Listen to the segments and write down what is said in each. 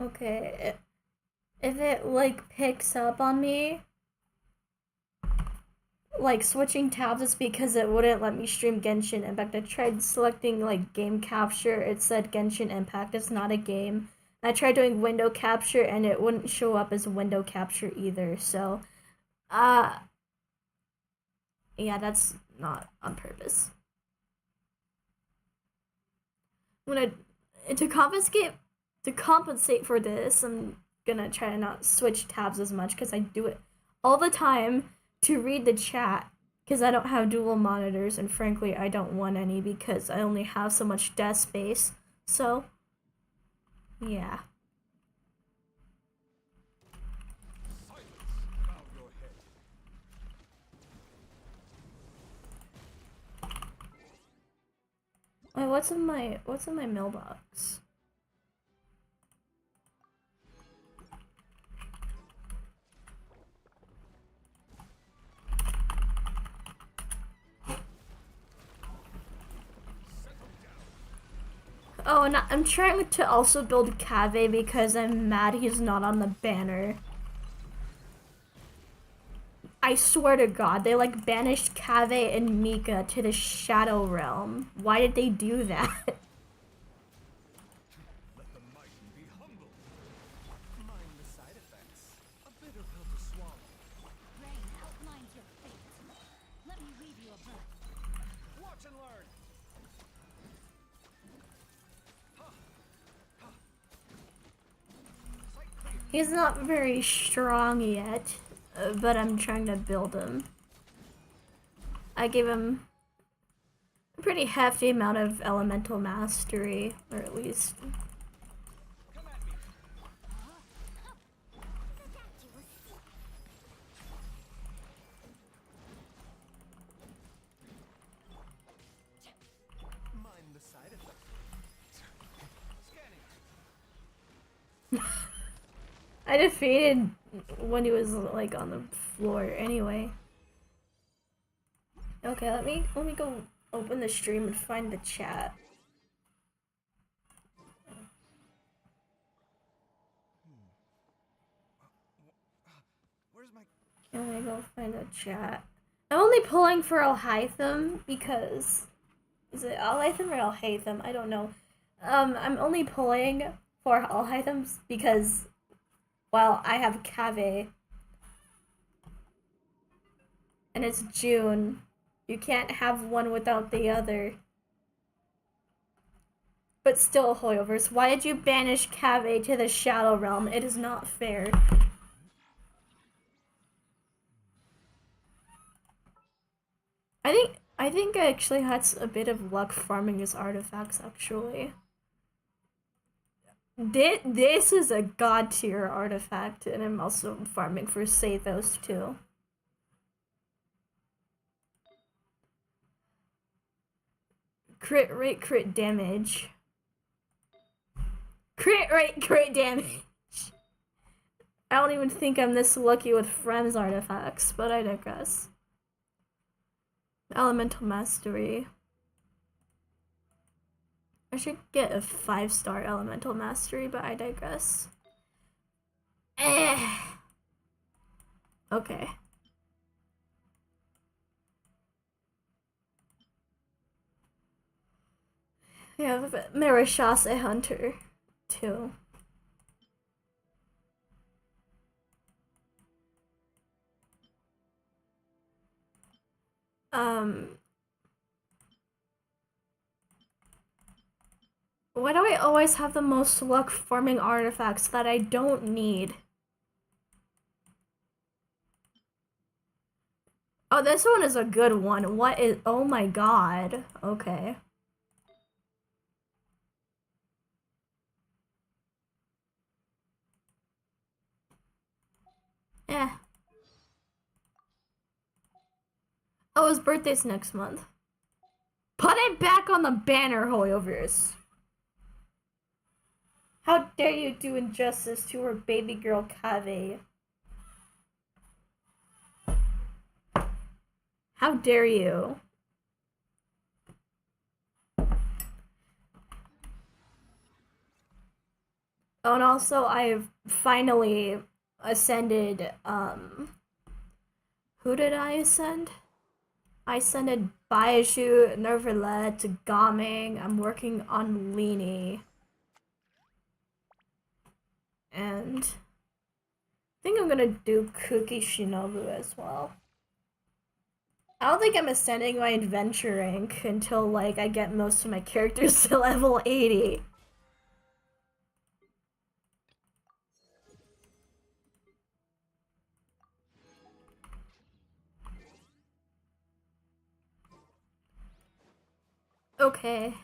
Okay, if it like picks up on me, like switching tabs is because it wouldn't let me stream Genshin Impact. I tried selecting like game capture, it said Genshin Impact, it's not a game. I tried doing window capture and it wouldn't show up as window capture either, so uh yeah, that's not on purpose. I'm gonna to compensate for this, I'm gonna try to not switch tabs as much because I do it all the time to read the chat because I don't have dual monitors and frankly I don't want any because I only have so much desk space. So yeah. Wait, what's in my mailbox? Oh, and I'm trying to also build Cave because I'm mad he's not on the banner. I swear to God, they like banished Cave and Mika to the Shadow Realm. Why did they do that? Let the mighty be humble. Mind the side effects. A bitter pill to swallow. Rain outlines your fate. Let me read you a verse. Watch and learn. He's not very strong yet, but I'm trying to build him. I gave him a pretty hefty amount of elemental mastery, or at least. Come at me. Mind the side effects. Scanning. I defeated when he was like on the floor anyway. Okay, let me go open the stream and find the chat. Where's my... Can I go find the chat? I'm only pulling for Alhaitham because is it Alhaitham or Alhaitham? I don't know. I'm only pulling for Alhaithams because well, I have Cave and it's June. You can't have one without the other. But still, Hoyoverse, why did you banish Cave to the Shadow Realm? It is not fair. I think I actually had a bit of luck farming his artifacts actually. This is a god tier artifact, and I'm also farming for Sathos too. Crit rate, crit damage. Crit rate, crit damage. I don't even think I'm this lucky with Frem's artifacts, but I digress. Elemental Mastery. I should get a 5-star Elemental Mastery, but I digress. Okay. We have Marishase Hunter, too. Why do I always have the most luck farming artifacts that I don't need? Oh, this one is a good one. What is... Oh my god. Okay. Eh. Oh, his birthday's next month. Put it back on the banner, Hoyoverse. How dare you do injustice to her baby girl, Cave? How dare you? Oh, and also I've finally ascended, who did I ascend? I ascended Baiju, Nervalet, Gaming. I'm working on Leany. And I think I'm gonna do Kuki Shinobu as well. I don't think I'm ascending my adventure rank until like I get most of my characters to level 80. Okay.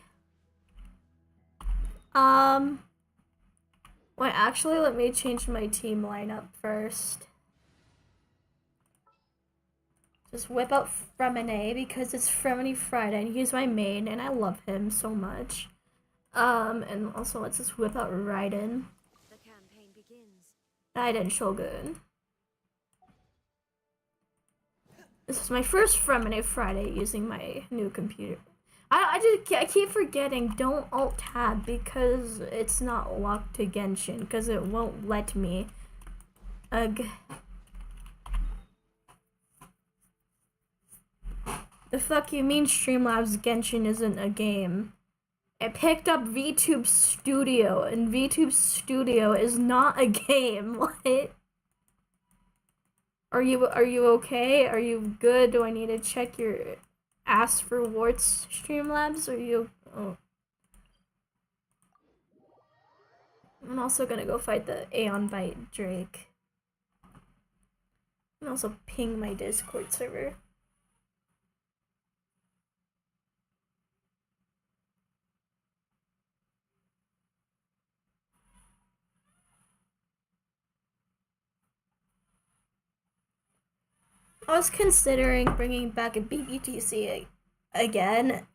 Wait, actually, let me change my team lineup first. Just whip out Freminet because it's Freminet Friday and he's my main and I love him so much. And also let's just whip out Raiden. The campaign begins. Raiden Shogun. This is my first Freminet Friday using my new computer. I keep forgetting don't alt tab because it's not locked to Genshin because it won't let me. Ugh. The fuck you mean Streamlabs Genshin isn't a game? I picked up VTube Studio and VTube Studio is not a game. What? Are you okay? Are you good? Do I need to check your ass for warts, Streamlabs? Are you? Oh. I'm also gonna go fight the Aeon Bite Drake. And also ping my Discord server. I was considering bringing back a BBTC again.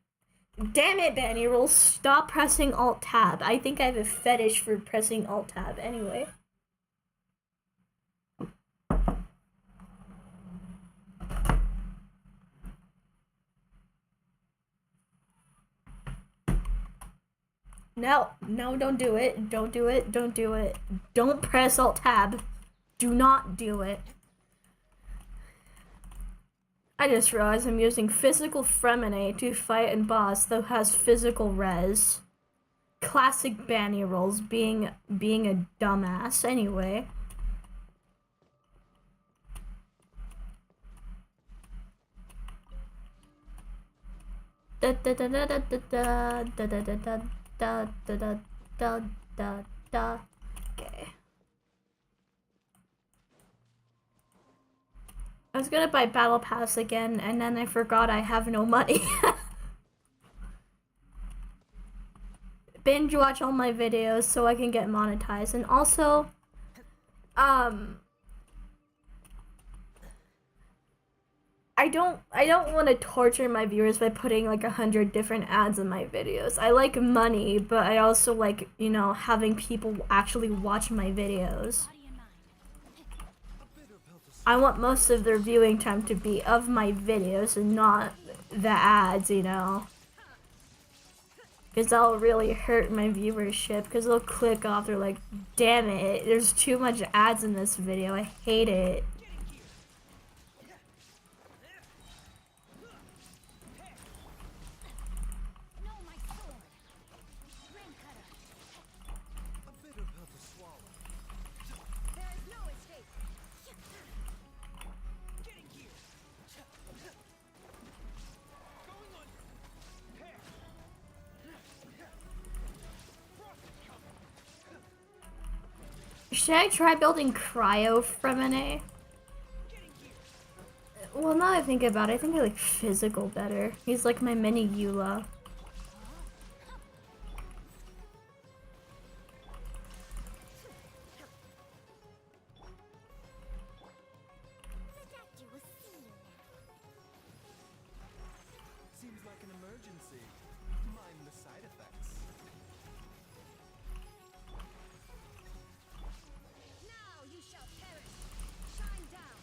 Damn it, Banny Roll, stop pressing Alt Tab. I think I have a fetish for pressing Alt Tab anyway. No, don't do it. Don't do it. Don't do it. Don't press Alt Tab. Do not do it. I just realized I'm using physical Freminet to fight a boss that has physical res. Classic Banny rolls, being a dumbass. Anyway. Da da da da da da da da da da da da da da da. Okay. I was gonna buy Battle Pass again, and then I forgot I have no money. Binge watch all my videos so I can get monetized, and also, I don't want to torture my viewers by putting like 100 different ads in my videos. I like money, but I also like, you know, having people actually watch my videos. I want most of their viewing time to be of my videos and not the ads, you know. Because that'll really hurt my viewership, because they'll click off, they're like, damn it, there's too much ads in this video, I hate it. Should I try building Cryo Freminet? Well, now that I think about it, I think I like Physical better. He's like my mini Eula. Seems like an emergency. Mind the side effects. Now you shall perish. Shine down.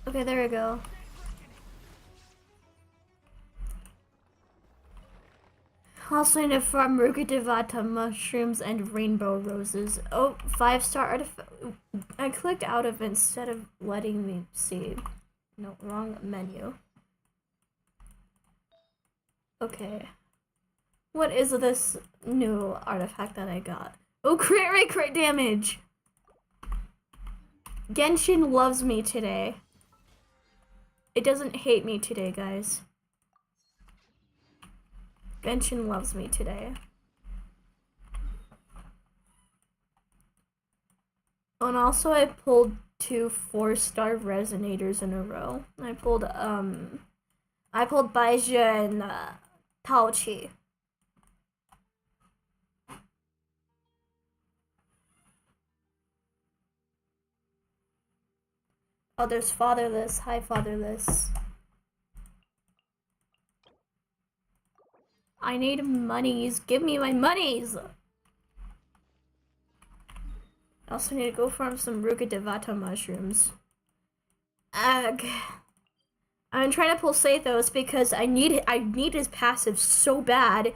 Okay, there we go. Also need to farm Rukadevata mushrooms and rainbow roses. Oh, 5-star artifact. I clicked out of it instead of letting me see. No, wrong menu. Okay. What is this new artifact that I got? Oh, crit rate, crit damage! Genshin loves me today. It doesn't hate me today, guys. Genshin loves me today. And also I pulled 2 4-star resonators in a row. I pulled Baizhi and Taoqi. Oh, there's Fatherless. Hi, Fatherless. I need monies. Give me my monies! I also need to go farm some Rukadevata mushrooms. Ugh. I'm trying to pull Sathos because I need his passive so bad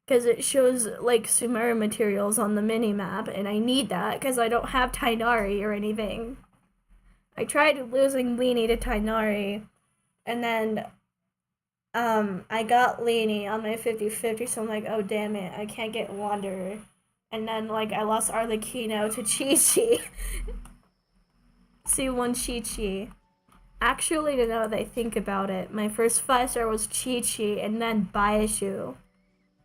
because it shows like Sumeru materials on the mini-map, and I need that because I don't have Tainari or anything. I tried losing Leany to Tainari, and then I got Leany on my 50-50, so I'm like, oh damn it, I can't get Wanderer. And then like I lost Arlecchino to Chi-Chi. C1 Chi-Chi. Actually, now that I think about it, my first 5-star was Chi-Chi and then Baishu.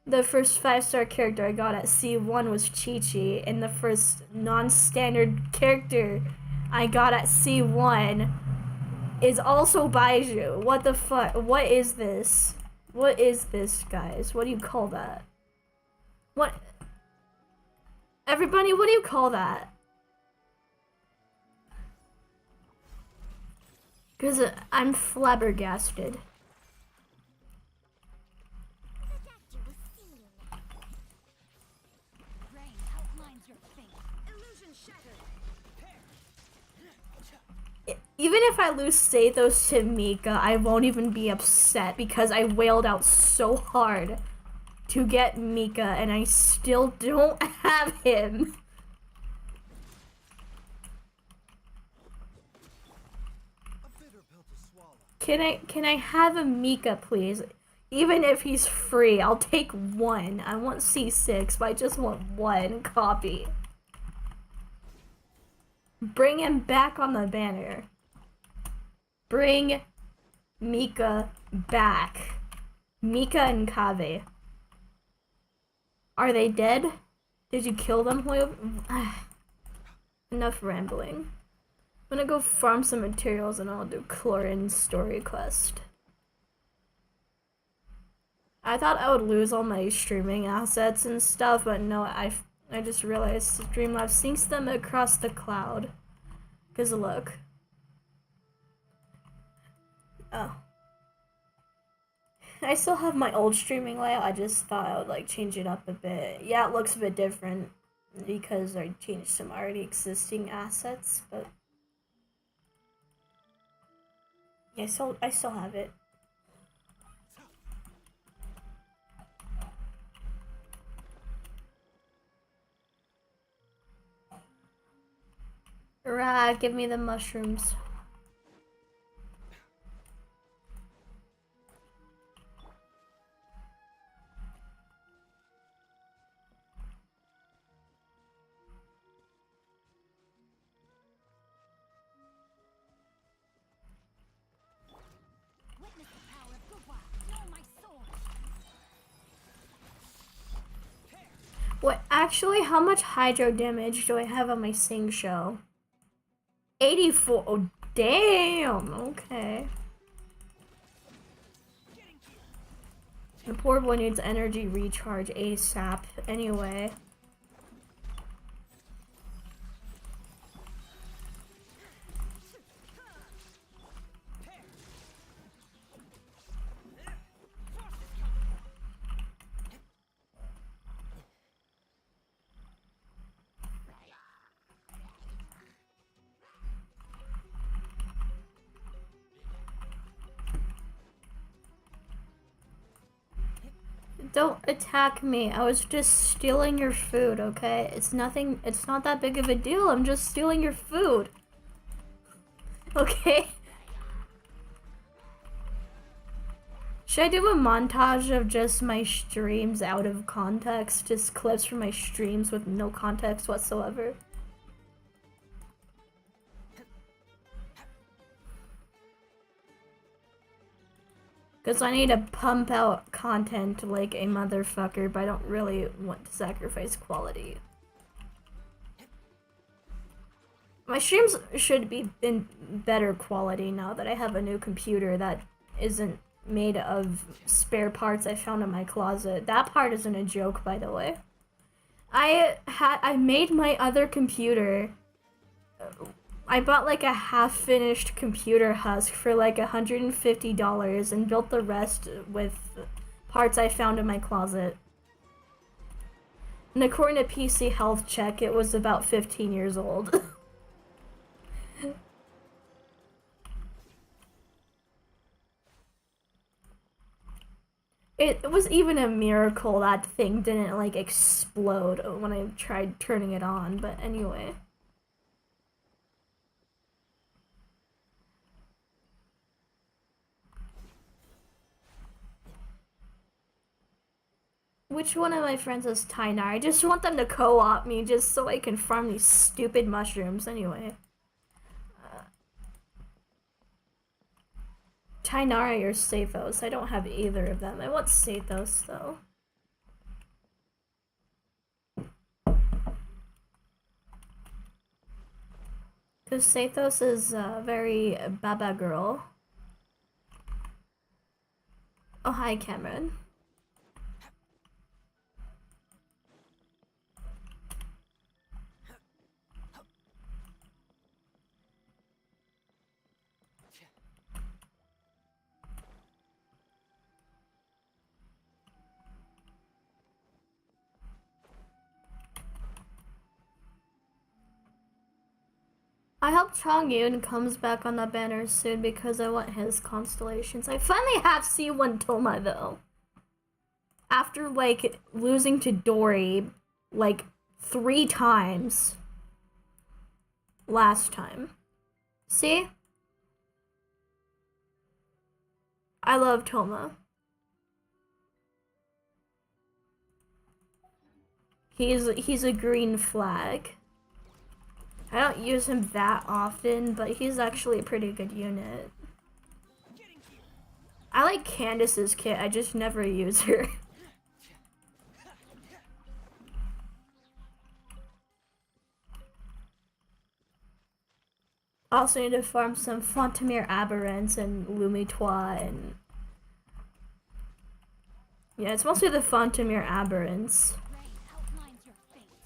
The first 5-star character I got at C1 was Chi-Chi, and the first non-standard character I got at C1 is also Baiju. What the fuck? What is this? What is this, guys? What do you call that? What? Everybody, what do you call that? Because I'm flabbergasted. Rain outlines your fate. Illusion shattered. Even if I lose Sathos to Mika, I won't even be upset because I wailed out so hard to get Mika and I still don't have him. A bitter pill to swallow. Can I have a Mika, please? Even if he's free, I'll take one. I want C6, but I just want one copy. Bring him back on the banner. Bring Mika back. Mika and Kave. Are they dead? Did you kill them, Hoyo? Enough rambling. I'm gonna go farm some materials and I'll do CHLORINDE story quest. I thought I would lose all my streaming assets and stuff, but no, I just realized Streamlabs syncs them across the cloud. Cause look. Oh. I still have my old streaming layout, I just thought I would like change it up a bit. Yeah, it looks a bit different because I changed some already existing assets, but yeah, I still have it. Rah, give me the mushrooms. Witness the power of Gugwa. Feel my sword. What, actually, how much hydro damage do I have on my Sing show? 84. Oh, damn. Okay. The poor boy needs energy recharge ASAP anyway. Don't attack me. I was just stealing your food, okay? It's nothing, it's not that big of a deal. I'm just stealing your food. Okay? Should I do a montage of just my streams out of context? Just clips from my streams with no context whatsoever? Because I need to pump out content like a motherfucker, but I don't really want to sacrifice quality. My streams should be in better quality now that I have a new computer that isn't made of spare parts I found in my closet. That part isn't a joke, by the way. I made my other computer. I bought like a half-finished computer husk for like $150 and built the rest with parts I found in my closet. And according to PC Health Check, it was about 15 years old. It was even a miracle that thing didn't like explode when I tried turning it on, but anyway. Which one of my friends is Tynar? I just want them to co-op me just so I can farm these stupid mushrooms anyway. Tainari or Sathos. I don't have either of them. I want Sathos though. Because Sathos is very baba girl. Oh, hi Cameron. I hope Chongyun comes back on the banner soon because I want his constellations. I finally have C1 Toma though. After like losing to Dory like 3 times last time. See? I love Toma. He's a green flag. I don't use him that often, but he's actually a pretty good unit. I like Candace's kit, I just never use her. Also need to farm some Fontamir Aberrants and Lumitois and... Yeah, it's mostly the Fontamir Aberrants.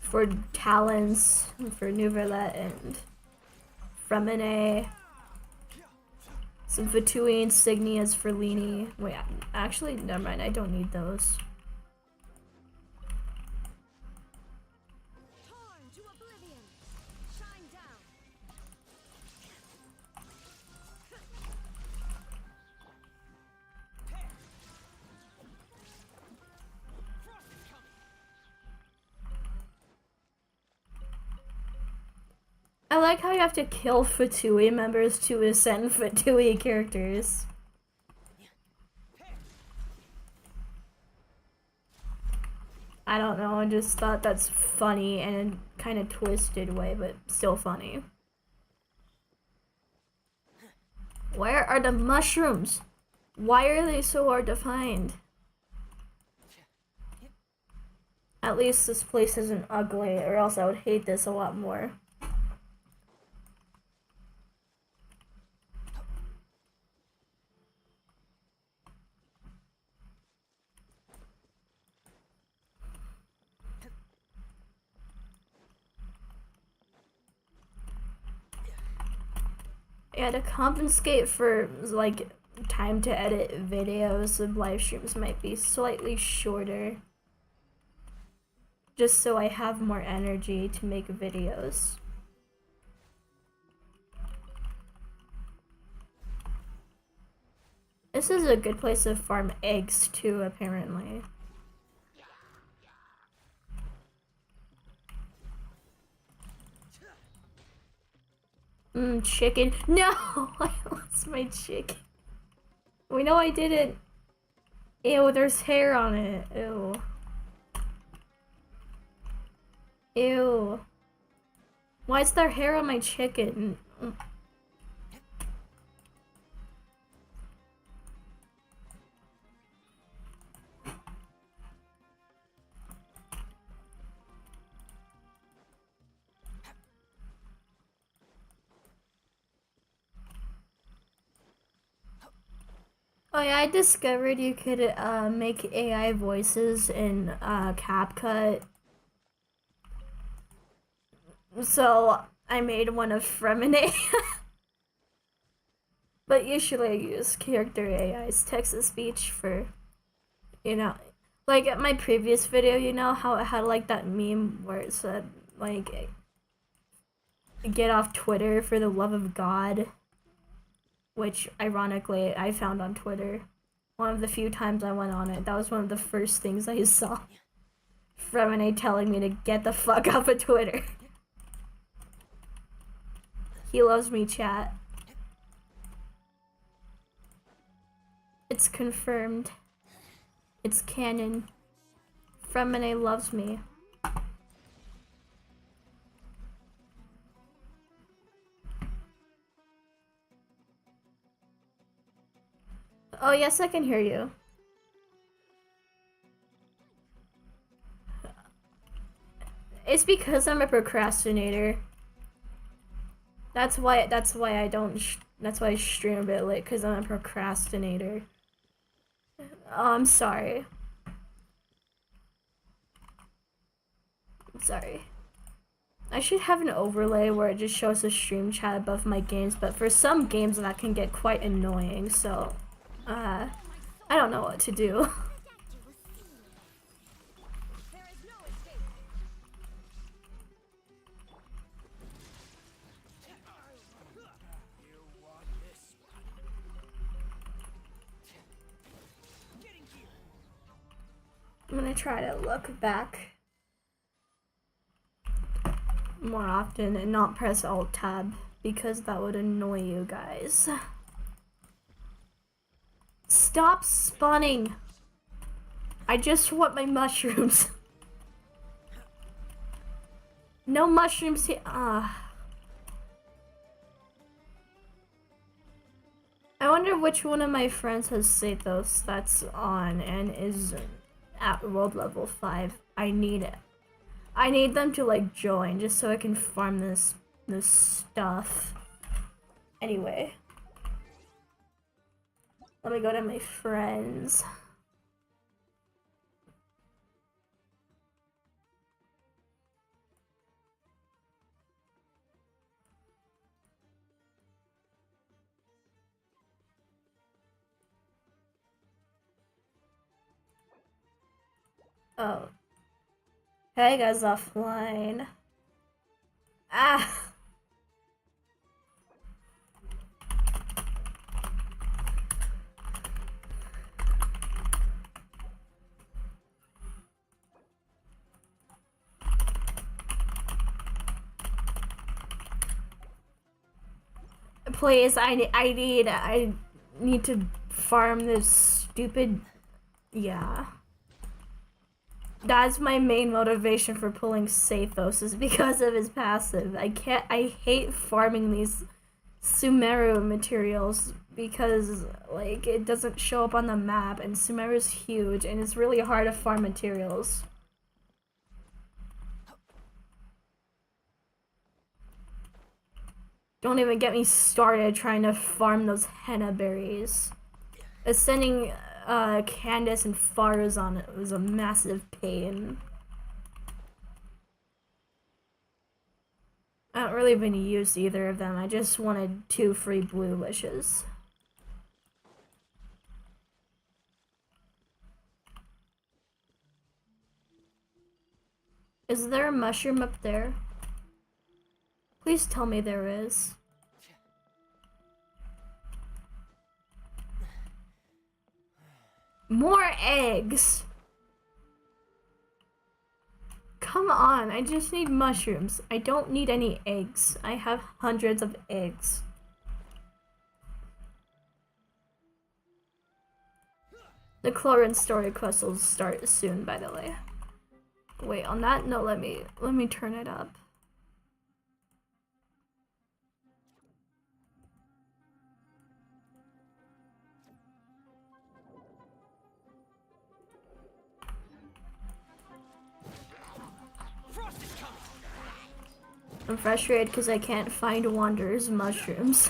For Talons, for Nouvelet and Freminet. Some Fatui insignias for Lini. Wait, actually, never mind, I don't need those. I like how you have to kill Fatui members to ascend Fatui characters. I don't know, I just thought that's funny in a kind of twisted way, but still funny. Where are the mushrooms? Why are they so hard to find? At least this place isn't ugly, or else I would hate this a lot more. Yeah, to compensate for, like, time to edit videos of live streams might be slightly shorter. Just so I have more energy to make videos. This is a good place to farm eggs too, apparently. Chicken. No! I lost my chicken. We know I didn't. Ew, there's hair on it. Ew. Ew. Why is there hair on my chicken? Oh yeah, I discovered you could make AI voices in CapCut. So I made one of Freminet. But usually I use character AI's text-to-speech for, you know, like at my previous video, you know how it had like that meme where it said like, get off Twitter for the love of God, which ironically I found on Twitter. One of the few times I went on it, that was one of the first things I saw. Freminet telling me to get the fuck off of Twitter. He loves me, chat. It's confirmed. It's canon. Freminet loves me. Oh, yes, I can hear you. It's because I'm a procrastinator. That's why I don't that's why I stream a bit late, because I'm a procrastinator. Oh, I'm sorry. I'm sorry. I should have an overlay where it just shows the stream chat above my games, but for some games that can get quite annoying, so I don't know what to do. I'm gonna try to look back more often and not press Alt Tab because that would annoy you guys. Stop spawning! I just want my mushrooms. No mushrooms here. I wonder which one of my friends has Sathos that's on and is at world level 5. I need it. I need them to like join just so I can farm this stuff. Anyway. Let me go to my friends. Oh. Hey guys, offline. Ah! Please, I need to farm this stupid, yeah. That's my main motivation for pulling Sathos is because of his passive. I hate farming these Sumeru materials because like it doesn't show up on the map and Sumeru's huge and it's really hard to farm materials. Don't even get me started trying to farm those henna berries. Sending Candace and Farz on it was a massive pain. I don't really even use either of them. I just wanted 2 free blue wishes. Is there a mushroom up there? Please tell me there is. More eggs! Come Come on, I just need mushrooms. I don't need any eggs. I have hundreds of eggs. The Chlorinde story quest will start soon, by the way. Wait, on that note, let me turn it up. I'm frustrated because I can't find Wanderer's mushrooms.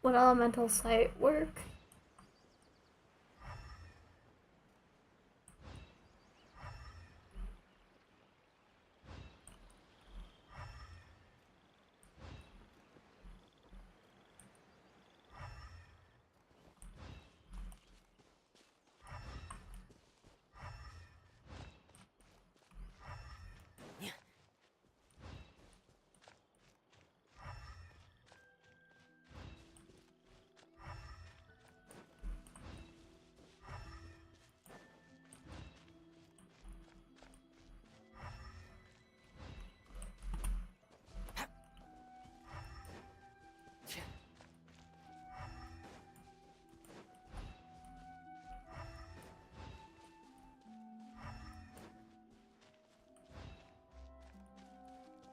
What elemental site work?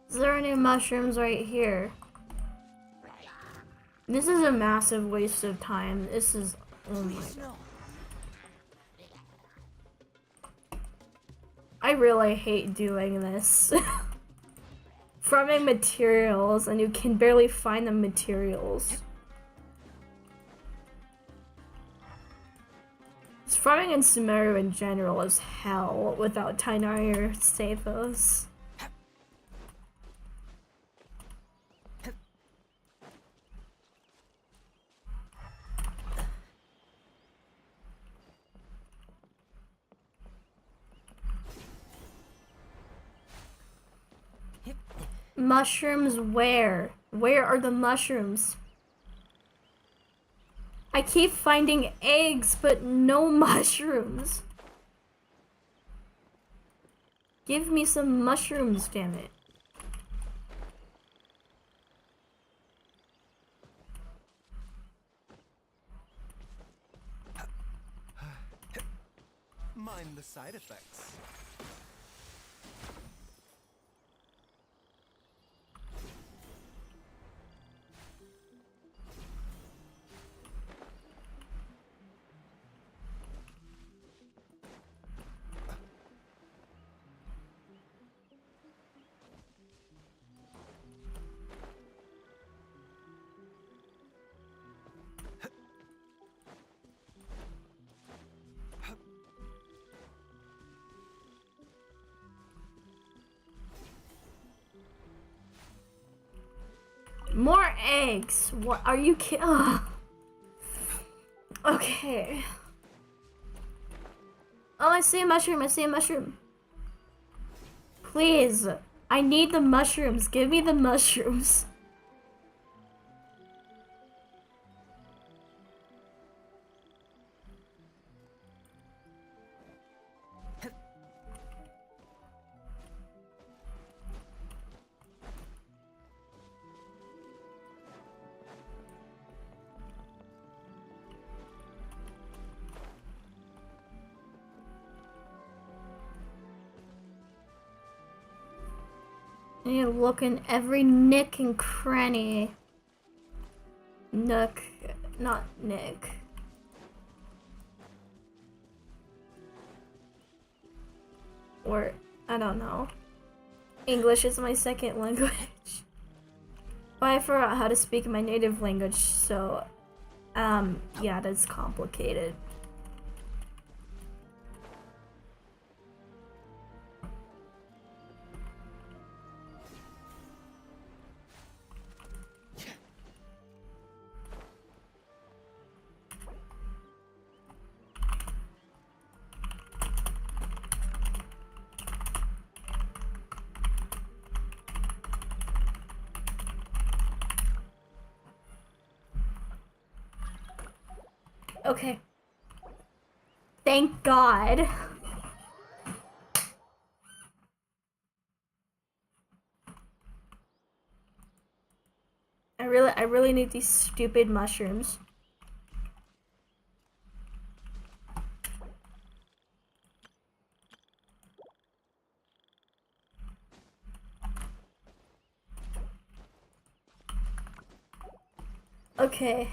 Is there any mushrooms right here? This is a massive waste of time. This is, oh my god. I really hate doing this. Farming materials and you can barely find the materials. Farming in Sumeru in general is hell without Tainari or Stathos. Mushrooms where? Where are the mushrooms? I keep finding eggs, but no mushrooms. Give me some mushrooms, damn it. Mind the side effects. More eggs. What are you kidding? Okay. Oh, I see a mushroom. I see a mushroom. Please. I need the mushrooms. Give me the mushrooms. I need to look in every nick and cranny. Nook, not Nick. Or, I don't know. English is my second language. But I forgot how to speak my native language, so, yeah, that's complicated. Okay. Thank God. I really need these stupid mushrooms. Okay.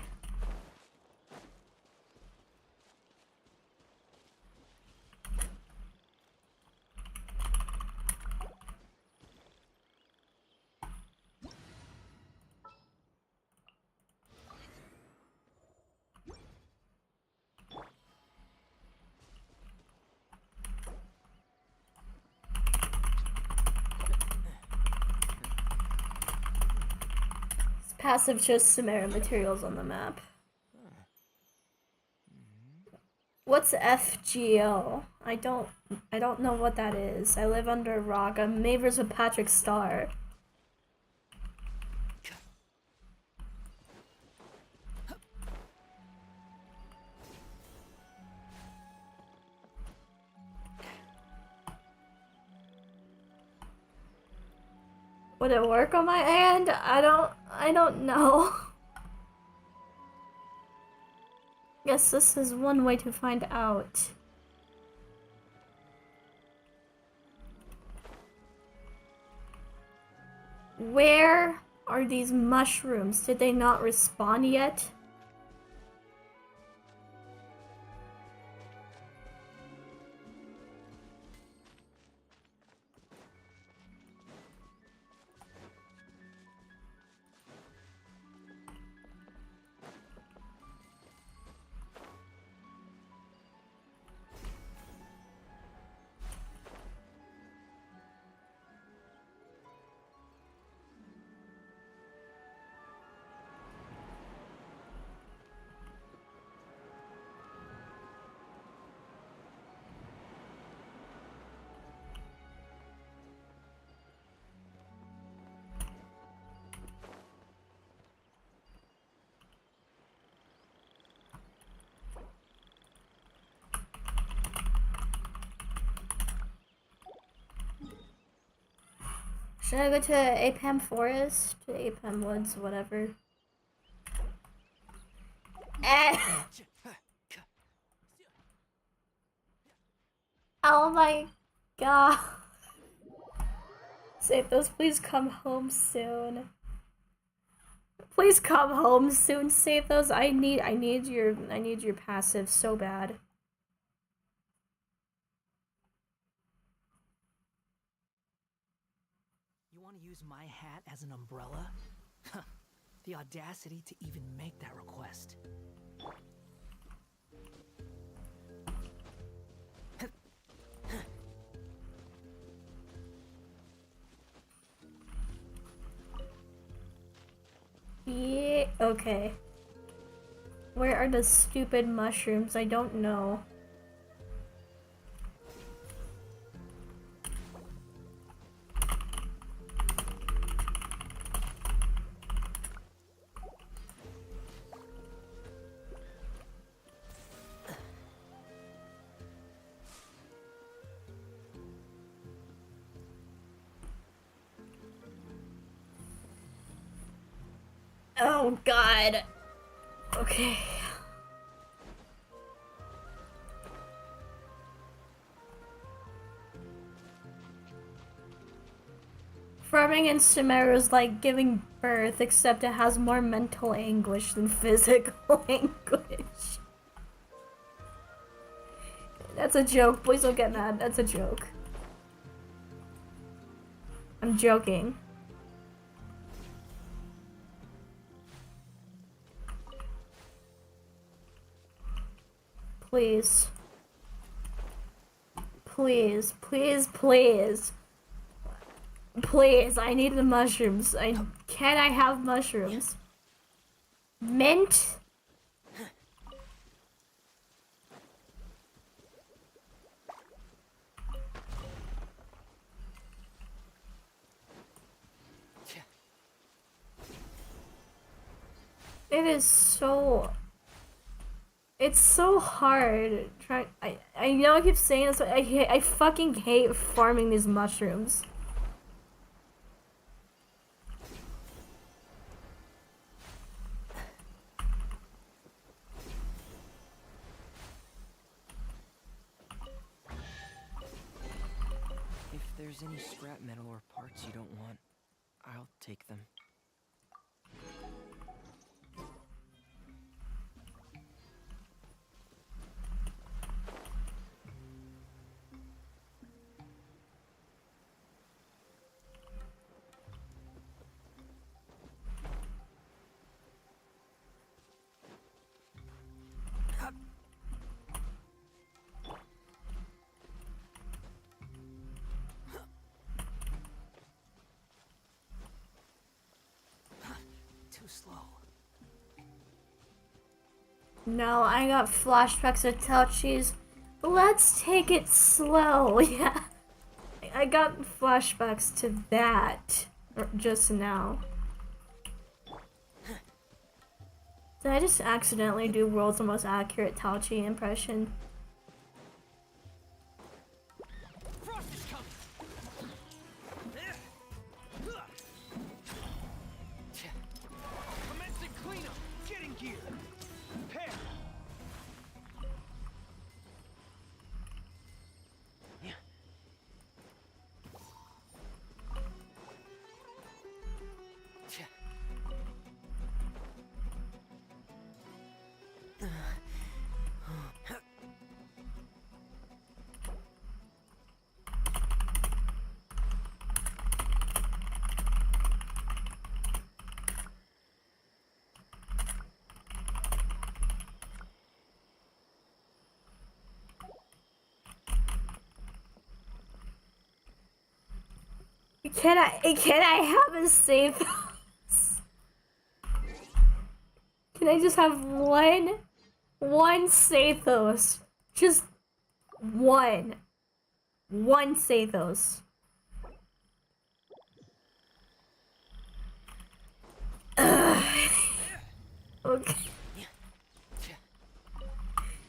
This passive shows Samara materials on the map. What's FGO? I don't know what that is. I live under a rock. I'm neighbors with Patrick Starr. Would it work on my end? I don't know. Guess this is one way to find out. Where are these mushrooms? Did they not respawn yet? Should I go to Apam Forest? To Apam Woods, whatever. Oh my god. Save those, please come home soon. Please come home soon, save those. I need your passive so bad. You want to use my hat as an umbrella? The audacity to even make that request. Yeah, okay. Where are the stupid mushrooms? I don't know. Oh god. Okay. Farming in Sumeru is like giving birth, except it has more mental anguish than physical anguish. That's a joke. Please don't get mad. That's a joke. I'm joking. Please. Please, please, please. Please, I need the mushrooms. Can I have mushrooms? Mint? It is so... It's so hard. I know I keep saying this, but I fucking hate farming these mushrooms. If there's any scrap metal or parts you don't want, I'll take them. Too slow. No, I got flashbacks of Touchies. Let's take it slow. Yeah. I got flashbacks to that just now. Did I just accidentally do world's most accurate Tauchi impression? Frost is coming. Commencing cleanup. Getting gear. Prepare. Can I have a save? Can I just have one Sathos? Just one Sathos. Okay.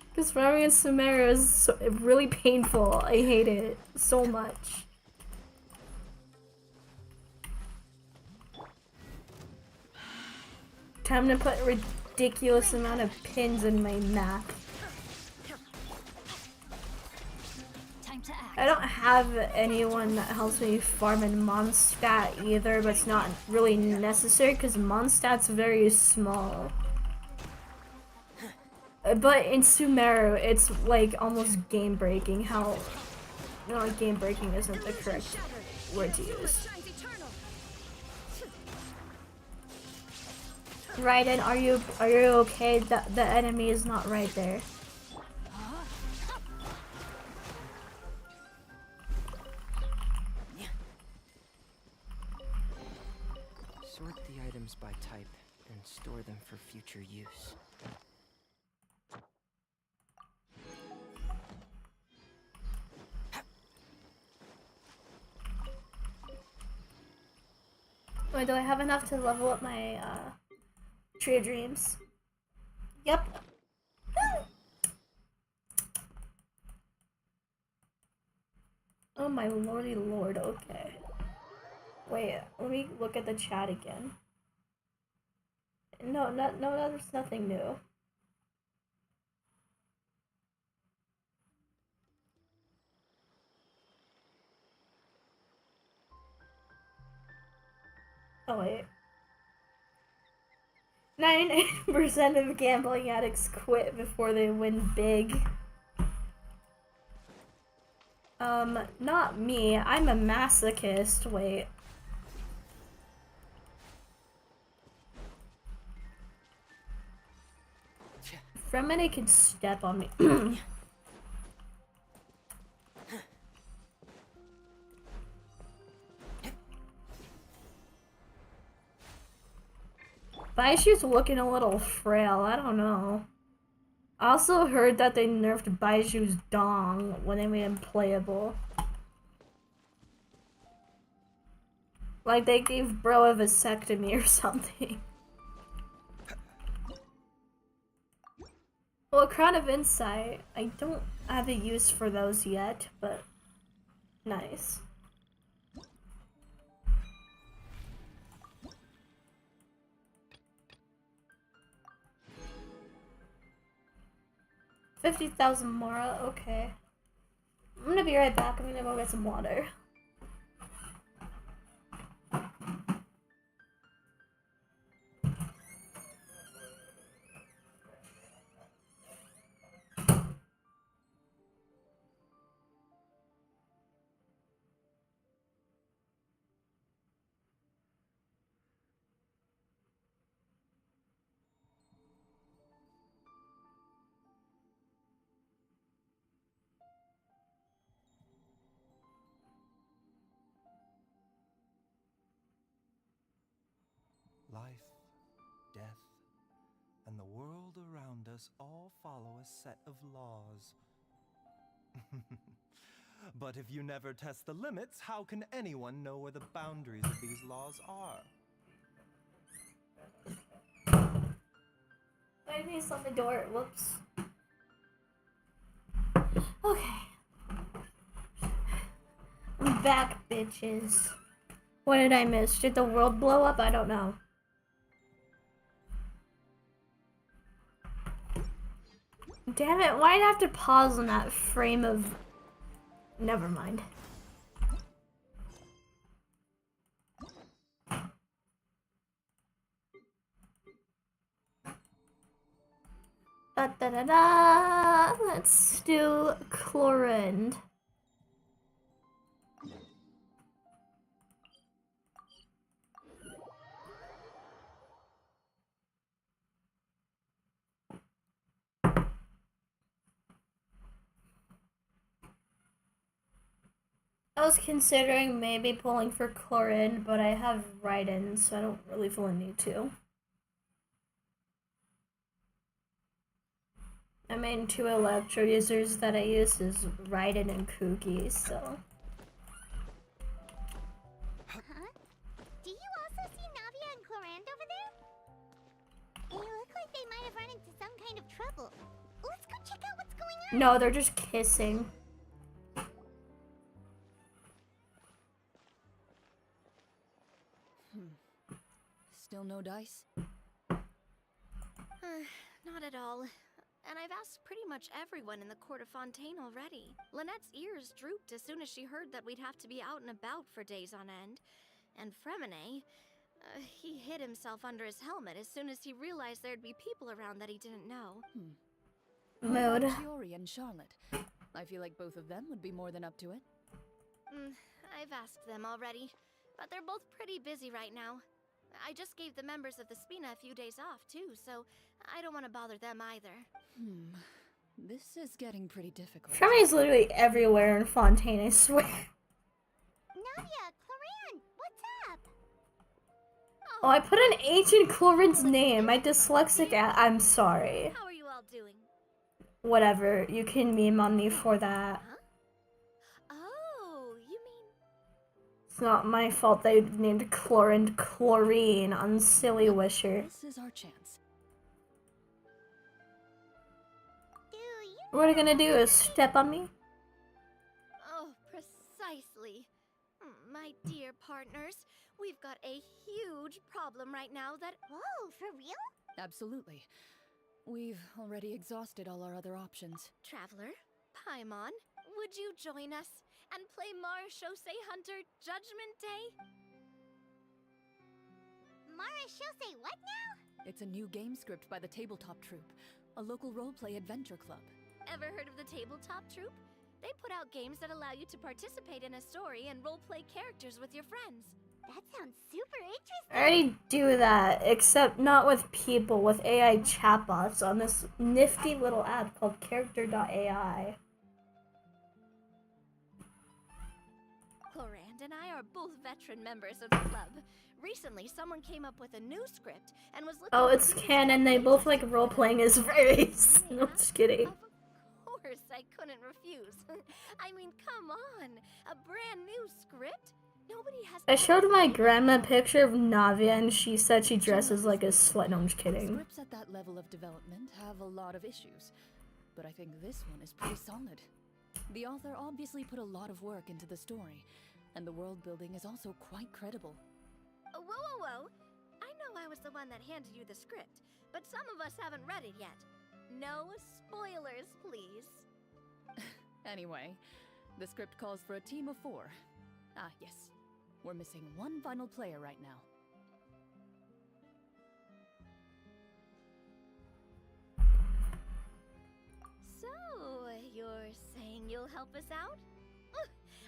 Because Freminet Sumeru is so, really painful. I hate it so much. Time to put a ridiculous amount of pins in my map. Time to act. I don't have anyone that helps me farm in Mondstadt either, but it's not really necessary because Mondstadt's very small. But in Sumeru, it's like almost game breaking. How, no, like game breaking isn't the correct word to use. Shines eternal. Raiden, are you okay? The enemy is not right there. Sort the items by type and store them for future use. Wait, do I have enough to level up my Tree of Dreams? Yep. Oh my lordy lord, okay. Wait, let me look at the chat again. No, there's nothing new. Oh wait. 99% of gambling addicts quit before they win big. Not me. I'm a masochist. Wait. Freminet could step on me. Baishu's looking a little frail, I don't know. I also heard that they nerfed Baiju's dong when they made him playable. Like they gave bro a vasectomy or something. Well, a Crown of Insight, I don't have a use for those yet, but nice. $50,000 Mara, okay. I'm gonna be right back. I'm gonna go get some water. Life, death, and the world around us all follow a set of laws. But if you never test the limits, how can anyone know where the boundaries of these laws are? I need on the door. Whoops. Okay. I'm back, bitches. What did I miss? Did the world blow up? I don't know. Damn it, why'd I have to pause on that frame of... Never mind. Da-da-da-da! Let's do CHLORINDE. I was considering maybe pulling for CHLORINDE, but I have Raiden, so I don't really feel a need to. My main two Electro users that I use is Raiden and Kugi, so... Huh? Do you also see Navia and CHLORINDE over there? They look like they might have run into some kind of trouble. Let's go check out what's going on. No, they're just kissing. Still no dice? Not at all. And I've asked pretty much everyone in the court of Fontaine already. Lynette's ears drooped as soon as she heard that we'd have to be out and about for days on end. And Freminet, he hid himself under his helmet as soon as he realized there'd be people around that he didn't know. Mood. Chiori and Charlotte. I feel like both of them would be more than up to it. I've asked them already, but they're both pretty busy right now. I just gave the members of the Spina a few days off, too, so I don't want to bother them either. This is getting pretty difficult. Fremi's literally everywhere in Fontaine, I swear. Navia, CHLORINDE, what's up? Oh, I put an H in CHLORINDE's name. My dyslexic I'm sorry. How are you all doing? Whatever, you can meme on me for that. Huh? Oh, you mean... It's not my fault they named CHLORINDE Chlorine on Silly Wisher. This is our chance. Do you What are you gonna do, is step on me? Oh, precisely. My dear partners, we've got a huge problem right now that... Whoa, for real? Absolutely. We've already exhausted all our other options. Traveler, Paimon, would you join us and play Marechaussee Hunter Judgment Day? Marechaussee what now? It's a new game script by the Tabletop Troupe, a local roleplay adventure club. Ever heard of the Tabletop Troupe? They put out games that allow you to participate in a story and roleplay characters with your friends. That sounds super interesting. I already do that, except not with people, with AI chatbots on this nifty little app called Character.ai. CHLORINDE and I are both veteran members of the club. Recently, someone came up with a new script and was looking... Oh, it's canon, they both like role-playing as race. No, just kidding. Of course, I couldn't refuse. I mean, come on. A brand new script? Nobody has. I showed ever my played grandma a before. picture of Navia and she said she dresses Generally like a slut. No, I'm just kidding. Scripts at that level of development have a lot of issues, but I think this one is pretty solid. The author obviously put a lot of work into the story, and the world building is also quite credible. Whoa, whoa, whoa! I know I was the one that handed you the script, but some of us haven't read it yet. No spoilers, please. Anyway, the script calls for a team of 4. Ah, yes. We're missing one final player right now. So, you're saying you'll help us out?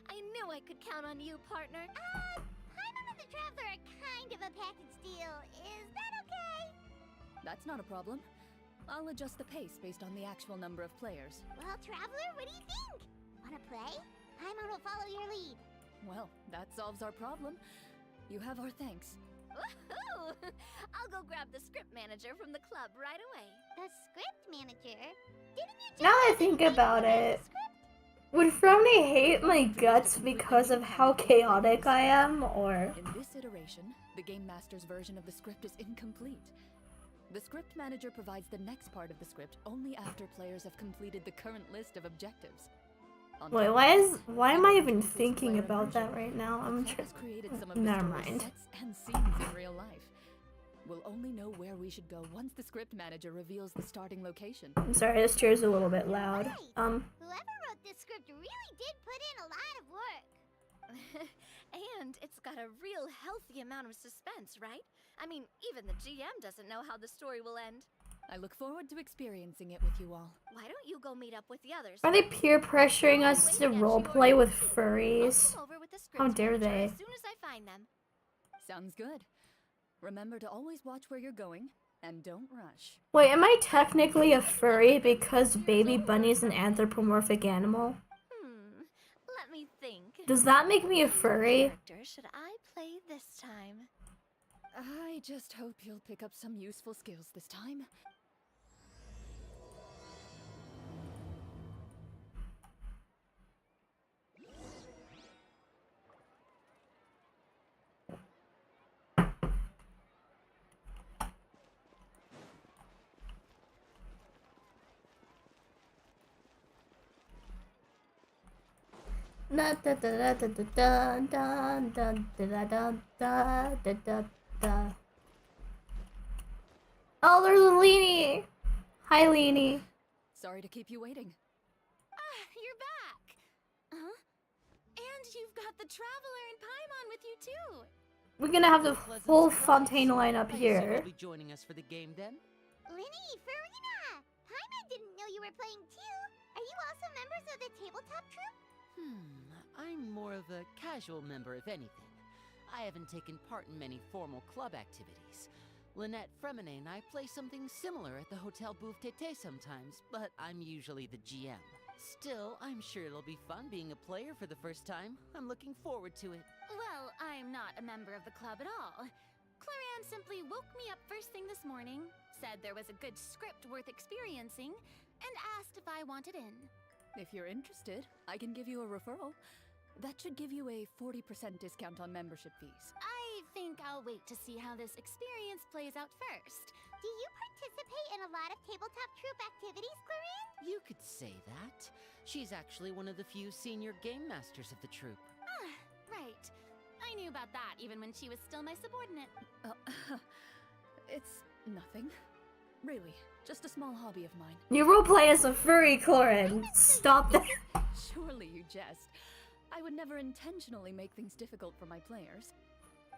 I knew I could count on you, partner. Paimon and the Traveler are kind of a package deal. Is that okay? That's not a problem. I'll adjust the pace based on the actual number of players. Well, Traveler, what do you think? Wanna play? Paimon will follow your lead. Well, that solves our problem. You have our thanks. Woohoo! I'll go grab the script manager from the club right away. The script manager? Didn't you just Now I say think you about read it. the script? Would Freminet hate my guts because of how chaotic I am, or? In this iteration, the Game Master's version of the script is incomplete. The script manager provides the next part of the script only after players have completed the current list of objectives. On Wait, top of why that, am I the even includes thinking player about that immersion. right now? The I'm club has created some of the Never story's mind. sets and scenes in real life. We'll only know where we should go once the script manager reveals the starting location. I'm sorry, this chair's a little bit loud. Right. Whoever wrote this script really did put in a lot of work. And it's got a real healthy amount of suspense, right? I mean, even the GM doesn't know how the story will end. I look forward to experiencing it with you all. Why don't you go meet up with the others? Are they peer pressuring us to roleplay with furries? I'll come over with the How script dare manager they? as soon as I find them. Sounds good. Remember to always watch where you're going, and don't rush. Wait, am I technically a furry because Baby Bunny's an anthropomorphic animal? Let me think. Does that make me a What furry? character should I play this time? I just hope you'll pick up some useful skills this time. Da da da da da da da da da da da da da. Oh, there's Leanie. Hi, Leanie. Sorry to keep you waiting. You're back! Huh? And you've got the Traveler and Paimon with you too! We're gonna have the Pleasant full surprise. Fontaine line up I assume here. you'll be joining us for the game then? Linny, Farina! Paimon didn't know you were playing too. Are you also members of the tabletop troupe? I'm more of a casual member, if anything. I haven't taken part in many formal club activities. Lynette, Freminet, and I play something similar at the Hotel Bouffe Tété sometimes, but I'm usually the GM. Still, I'm sure it'll be fun being a player for the first time. I'm looking forward to it. Well, I'm not a member of the club at all. Clorian simply woke me up first thing this morning, said there was a good script worth experiencing, and asked if I wanted in. If you're interested, I can give you a referral. That should give you a 40% discount on membership fees. I think I'll wait to see how this experience plays out first. Do you participate in a lot of tabletop troupe activities, Clorian? You could say that. She's actually one of the few senior game masters of the troupe. Right. I knew about that even when she was still my subordinate. It's nothing. Really, just a small hobby of mine. You roleplay as a furry, Corin. Stop that. Surely you jest. I would never intentionally make things difficult for my players.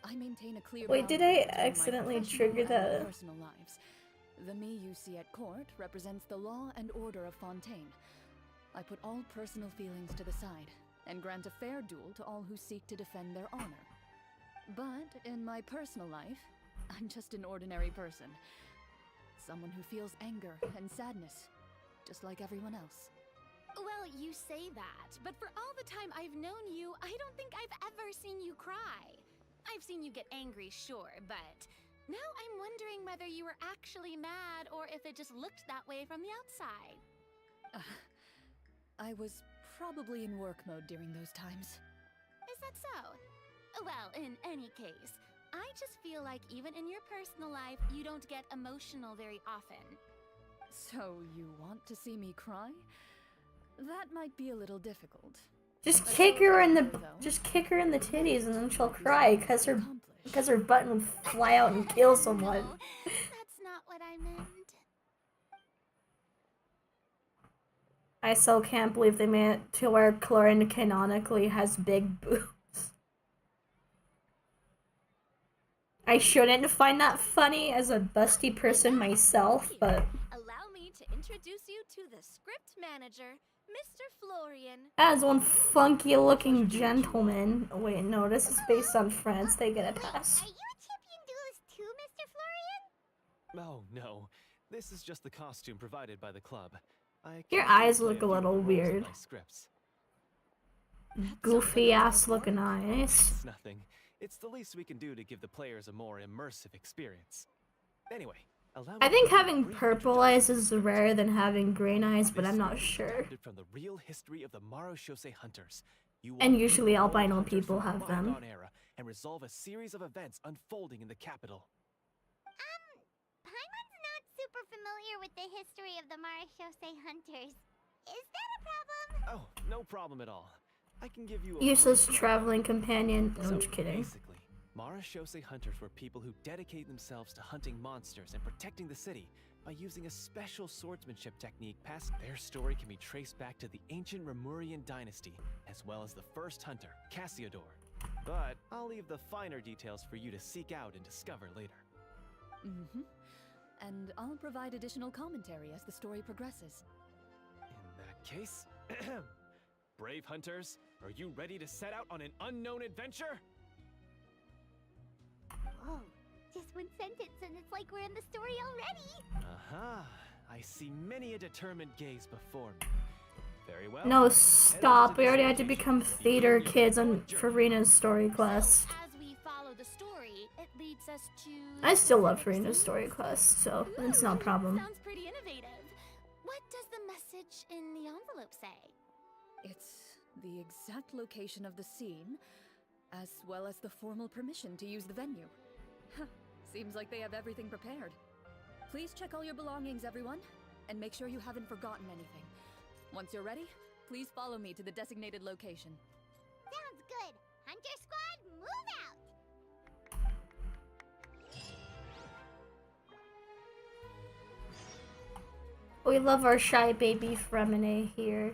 I maintain a clear Wait, did boundary I between my accidentally professional trigger and my the- personal lives. The me you see at court represents the law and order of Fontaine. I put all personal feelings to the side and grant a fair duel to all who seek to defend their honor. But in my personal life, I'm just an ordinary person. Someone who feels anger and sadness, just like everyone else. Well, you say that, but for all the time I've known you, I don't think I've ever seen you cry. I've seen you get angry, sure, but now I'm wondering whether you were actually mad or if it just looked that way from the outside. I was probably in work mode during those times. Is that so? Well, in any case, I just feel like even in your personal life, you don't get emotional very often. So you want to see me cry? That might be a little difficult. Just A kick short her in the video, though. just kick her in the titties and then she'll Be cry something because to her accomplish. button will fly out and kill someone. No, that's not what I meant. I still can't believe they made it to where Chlorinde canonically has big boobs. I shouldn't find that funny as a busty person myself, but Allow me to introduce you to the script manager, Mr. Florian. as one funky looking gentleman. Wait, no, this is based on France. They get a pass. Are you a champion duelist too, Mr. Florian? Oh, no. This is just the costume provided by the club. I Your can't eyes play look a few little roles in weird. my scripts. Goofy ass looking eyes. It's nothing. It's the least we can do to give the players a more immersive experience. Anyway, allow me I to think give you a having brief purple eyes introduction is to rarer than having green eyes, but This I'm not story is sure. adapted from the real history of the Marechaussee hunters. You And will usually meet the albino hunters people from the have them. bygone era and resolve a series of events unfolding in the capital. Paimon's not super familiar with the history of the Marechaussee hunters. Is that a problem? Oh, no problem at all. I can give you a Useless brief traveling companion. No, So I'm just kidding. basically, Marechaussee hunters were people who dedicate themselves to hunting monsters and protecting the city by using a special swordsmanship technique past their story can be traced back to the ancient Remurian dynasty, as well as the first hunter, Cassiodor. But I'll leave the finer details for you to seek out and discover later. Mm-hmm. And I'll provide additional commentary as the story progresses. In that case, brave hunters, are you ready to set out on an unknown adventure? Whoa, just one sentence and it's like we're in the story already. Aha, I see many a determined gaze before me. Very well. No, Head over stop. to We this already had to location. become Begin theater your kids on heroic journey. Farina's story quest. So, as we follow the story, it leads us to... I still love specific Farina's story scenes? quest, so it's Ooh, no problem. Sounds pretty innovative. What does the message in the envelope say? It's the exact location of the scene, as well as the formal permission to use the venue. Huh, seems like they have everything prepared. Please check all your belongings, everyone, and make sure you haven't forgotten anything. Once you're ready, please follow me to the designated location. Sounds good. Hunter Squad, move out! We love our shy baby Freminet here.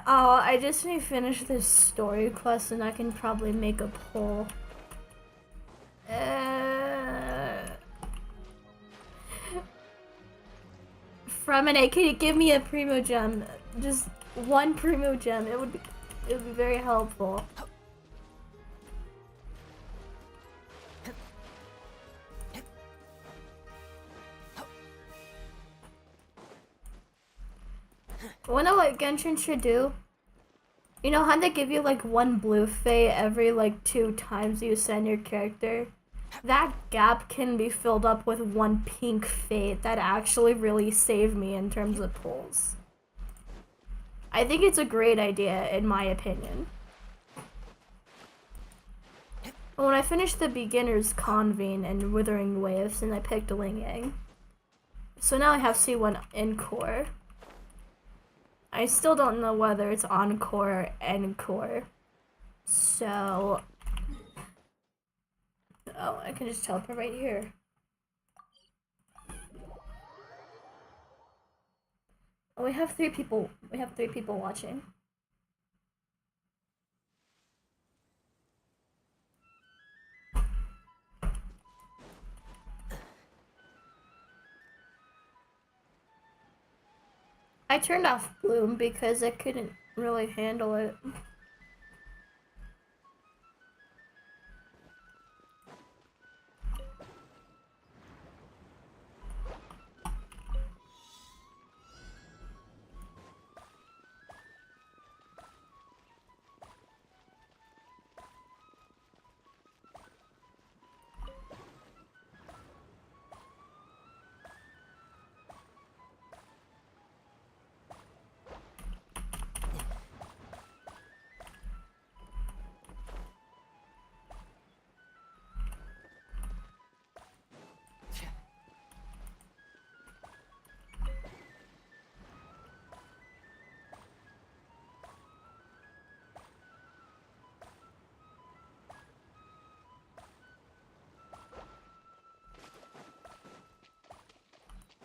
Oh, I just need to finish this story quest and I can probably make a poll. Freminet, can you give me a primo gem? Just one primo gem. It would be very helpful. Wanna what Genshin should do? You know how they give you like one blue fate every like 2 times you send your character? That gap can be filled up with one pink fate. That actually really saved me in terms of pulls. I think it's a great idea in my opinion. When I finished the beginner's convene and Withering Waves and I picked Ling Yang. So now I have C1 Encore. I still don't know whether it's Encore or Encore. So... Oh, I can just teleport right here. Oh, we have 3 people. We have 3 people watching. I turned off Bloom because I couldn't really handle it.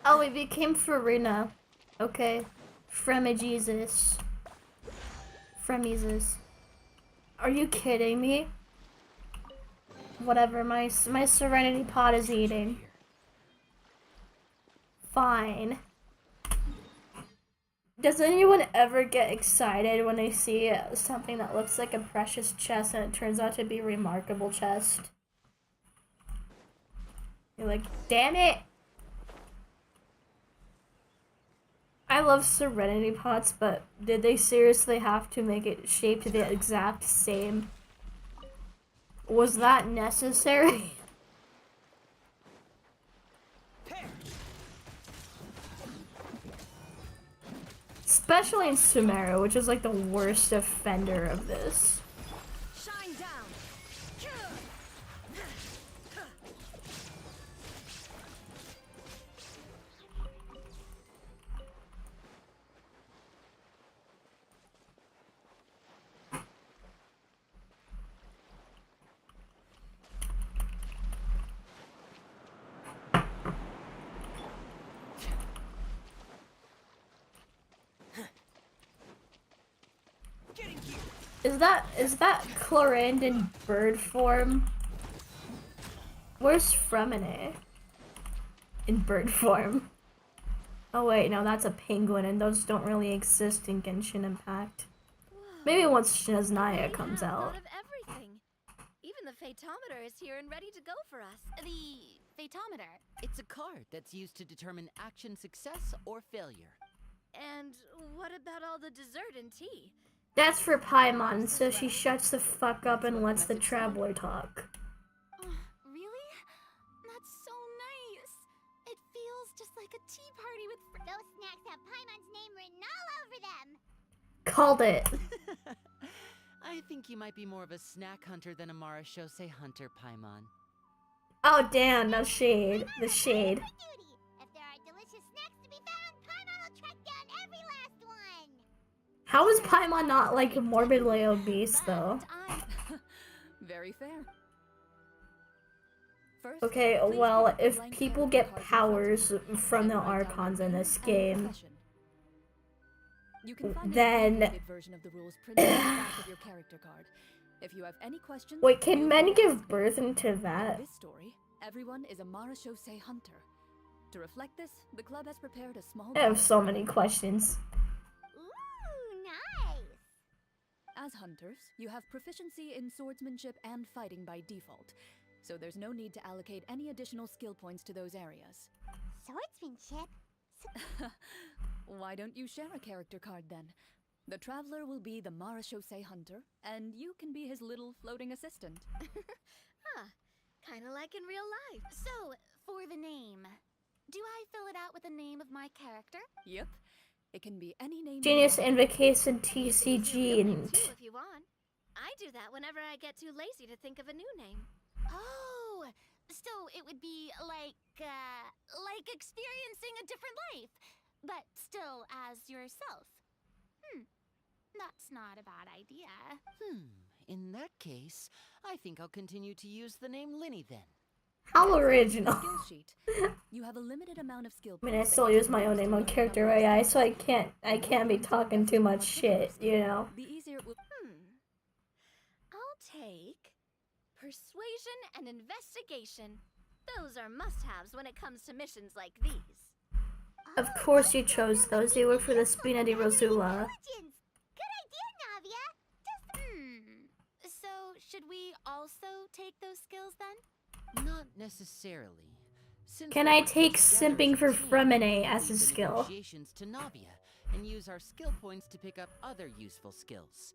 Oh, we became Freminet. Okay. Fremijesus. Fremises. Are you kidding me? Whatever, my Serenity Pod is eating. Fine. Does anyone ever get excited when they see something that looks like a precious chest and it turns out to be a remarkable chest? You're like, damn it! I love Serenity Pots, but did they seriously have to make it shaped the exact same? Was that necessary? Especially in Sumeru, which is like the worst offender of this. Shine down. Is that CHLORINDE in bird form? Where's Freminet? In bird form. Oh wait, no, that's a penguin, and those don't really exist in Genshin Impact. Maybe once Shiznaya comes out. Thought of everything. Even the phaetometer is here and ready to go for us. The phaetometer. It's a card that's used to determine action success or failure. And what about all the dessert and tea? That's for Paimon, so she shuts the fuck up and lets the traveler talk. Really? That's so nice. It feels just like a tea party with Those snacks have Paimon's name written all over them. Called it. I think you might be more of a snack hunter than a Marashose hunter, Paimon. Oh damn, no shade. The shade. For duty. If there are delicious snacks to be found, Paimon will track down every last one. How is Paimon not like morbidly obese though? Very fair. First, Okay, please well, pick up the if blank people character get card powers reflected. from the Then write down Archons your in name this and game, profession. You can find then- an abbreviated version of the rules printed on the back of your character card. If you have any questions, wait, can feel men free to give ask me. birth into In that? this story, everyone is a Marashose hunter. To reflect this, the club has prepared a small I have guide so for many everyone. questions. Ooh, nice. As hunters, you have proficiency in swordsmanship and fighting by default, so there's no need to allocate any additional skill points to those areas. Swordsmanship. Why don't you share a character card then? The traveler will be the Marashose hunter, and you can be his little floating assistant. Huh. Kind of like in real life. So, for the name, do I fill it out with the name of my character? Yep. It can be any name. you Genius want. Invocation You can use your TCG real name and... too if you want. I do that whenever I get too lazy to think of a new name. Oh, so it would be like experiencing a different life, but still as yourself. That's not a bad idea. In that case, I think I'll continue to use the name Linny then. How original. Skill sheet. You have a limited amount of skill I mean, I points that still you use can my own use to name on level up character your AI, skills. so I can't be talking too much shit, you know? The easier it will. I'll take persuasion and investigation. Those are must-haves when it comes to missions like these. Of course you chose those, they were for the Spina di Rosula. Intelligence. Good idea, Navia. So, should we also take those skills then? Not necessarily. Since Can we I work take together simping as for a team, Freminet we'll as a leave the skill? negotiations to Navia and use our skill points to pick up other useful skills.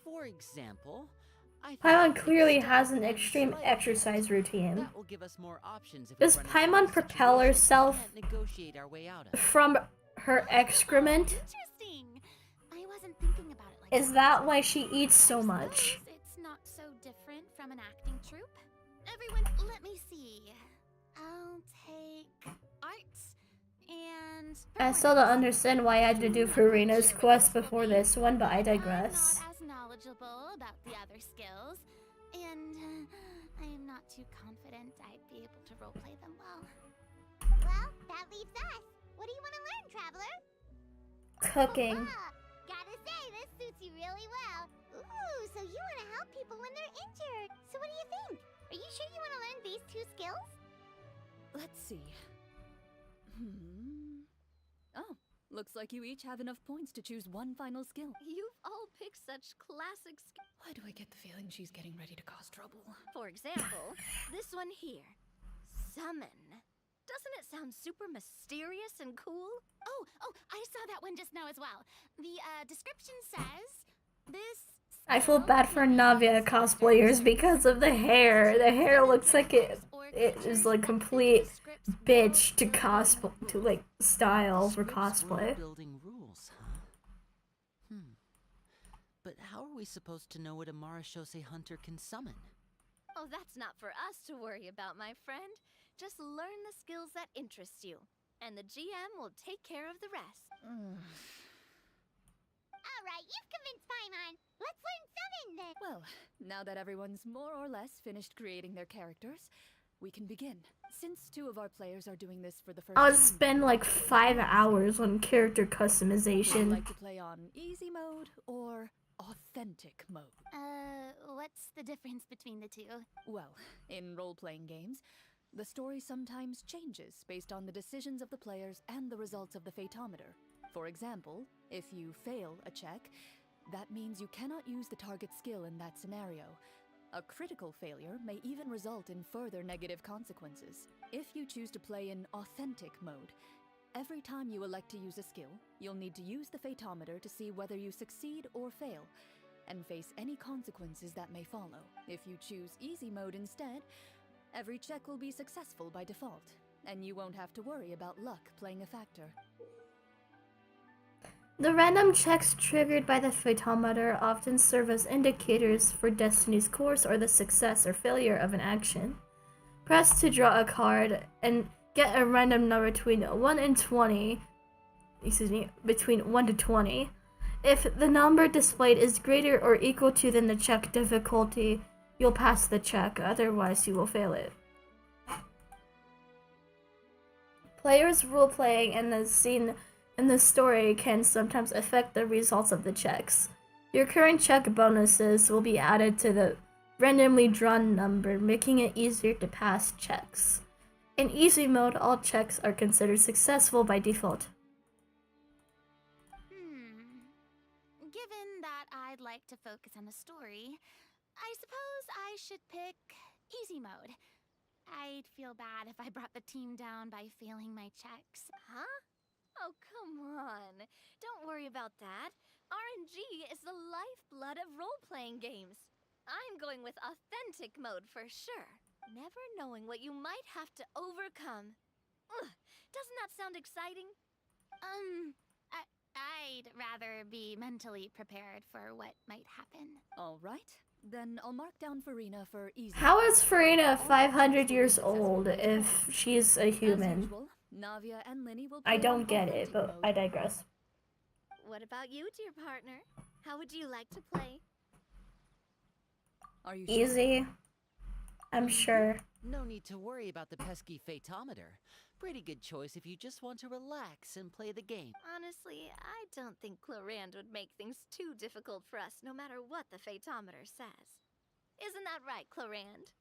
For example, I think Paimon with clearly stealth has an and extreme sleight of exercise hand, routine. That will give us more options if we Does run into Paimon any propel situations we herself can't negotiate our way out of. from her excrement? Interesting. I wasn't thinking about it like Is that why she eats so much? Suppose it's not so different from an acting troupe. Everyone, let me see. I'll take arts and I still don't understand why I had to do Farina's quest before this one, but I digress. I'm not as knowledgeable about the other skills, and I am not too confident I'd be able to roleplay them well. Well, that leaves us. What do you want to learn, traveler? Cooking. Gotta say, this suits you really well. Ooh, so you want to help people when they're injured. So what do you think? Are you sure you want to learn these 2 skills? Let's see. Oh, looks like you each have enough points to choose one final skill. You've all picked such classic skills. Why do I get the feeling she's getting ready to cause trouble? For example, this one here. Summon. Doesn't it sound super mysterious and cool? Oh, I saw that one just now as well. The description says this. I feel bad for Navia cosplayers because of the hair. The hair looks like it is like complete bitch to cosplay, to like style for cosplay. Building rules, huh? But how are we supposed to know what a Marashose hunter can summon? Oh, that's not for us to worry about, my friend. Just learn the skills that interest you, and the GM will take care of the rest. Alright, you've convinced Paimon. Let's learn Summon then. Well, now that everyone's more or less finished creating their characters, we can begin. Since 2 of our players are doing this for the first I'll time, spend like 5 hours on character would you customization. like to play on easy mode or authentic mode? What's the difference between the 2? Well, in role-playing games, the story sometimes changes based on the decisions of the players and the results of the Fatometer. For example, if you fail a check, that means you cannot use the target skill in that scenario. A critical failure may even result in further negative consequences. If you choose to play in authentic mode, every time you elect to use a skill, you'll need to use the Fatometer to see whether you succeed or fail, and face any consequences that may follow. If you choose easy mode instead, every check will be successful by default, and you won't have to worry about luck playing a factor. The random checks triggered by the photometer often serve as indicators for Destiny's course or the success or failure of an action. Press to draw a card and get a random number between 1 and 20. Between 1 to 20. If the number displayed is greater or equal to than the check difficulty, you'll pass the check, otherwise you will fail it. Players' role-playing and the scene in the story can sometimes affect the results of the checks. Your current check bonuses will be added to the randomly drawn number, making it easier to pass checks. In easy mode, all checks are considered successful by default. Given that I'd like to focus on the story, I suppose I should pick easy mode. I'd feel bad if I brought the team down by failing my checks. Huh? Oh, come on. Don't worry about that. RNG is the lifeblood of role-playing games. I'm going with authentic mode for sure. Never knowing what you might have to overcome. Ugh, doesn't that sound exciting? I'd rather be mentally prepared for what might happen. All right, then I'll mark down Farina for easy. How is Farina 500 years old if she's a human? As usual, Navia and Linny will I play don't on get it, authentic but mode. I digress. What about you, dear partner? How would you like to play? Are you sure? Easy. I'm sure. No need to worry about the pesky Fatometer. Pretty good choice if you just want to relax and play the game. Honestly, I don't think CHLORINDE would make things too difficult for us no matter what the Fatometer says. Isn't that right, CHLORINDE?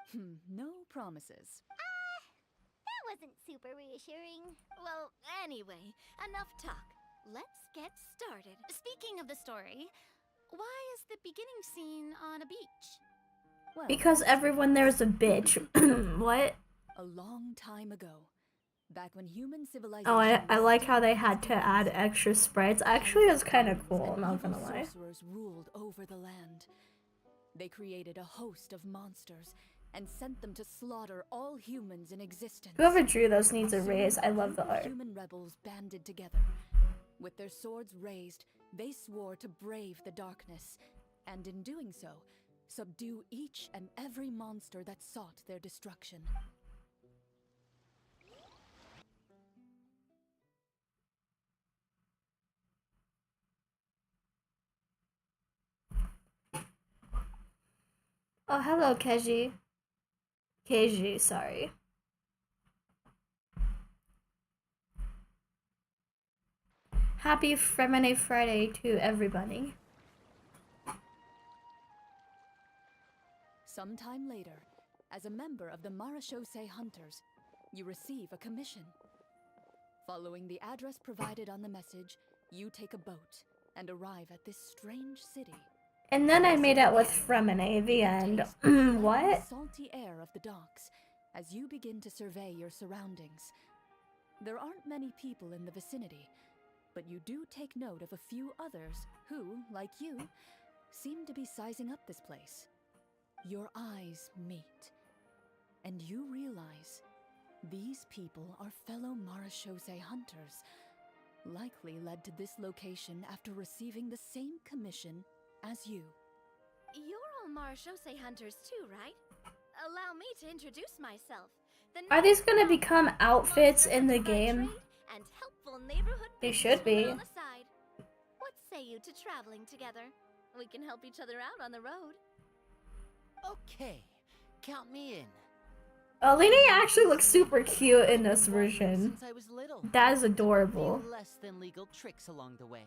No promises. That wasn't super reassuring. Well, anyway, enough talk. Let's get started. Speaking of the story, why is the beginning scene on a beach? Well, Because everyone there's a bitch. What? a long time ago, back when human civilization Oh, I was like still how they had to nascent, add extra sprites. Actually, it's kind of cool, I'm and not gonna evil lie. sorcerers ruled over the land. They created a host of monsters and sent them to slaughter all humans in existence. Whoever drew those needs a Soon, raise. I love the group of art. Human rebels banded together. With their swords raised, they swore to brave the darkness, and in doing so, subdue each and every monster that sought their destruction. Oh, hello, Keiji. Keiji, sorry. Happy Freminet Friday to everybody. Sometime later, as a member of the Marechaussee Hunters, you receive a commission. Following the address provided on the message, you take a boat and arrive at this strange city. And then I made out with Freminet, the end. What? The salty air of the docks as you begin to survey your surroundings. There aren't many people in the vicinity, but you do take note of a few others who, like you, seem to be sizing up this place. Your eyes meet, and you realize these people are fellow Marechaussee hunters, likely led to this location after receiving the same commission as you. You're all Marechaussee hunters too, right? Allow me to introduce myself. Are these gonna become outfits in the game? And helpful neighborhood They should be. on the side. What say you to traveling together? We can help each other out on the road. Okay, count me in. Lini actually looks super cute in this version. Since I was little. That is adorable. Few less than legal tricks along the way.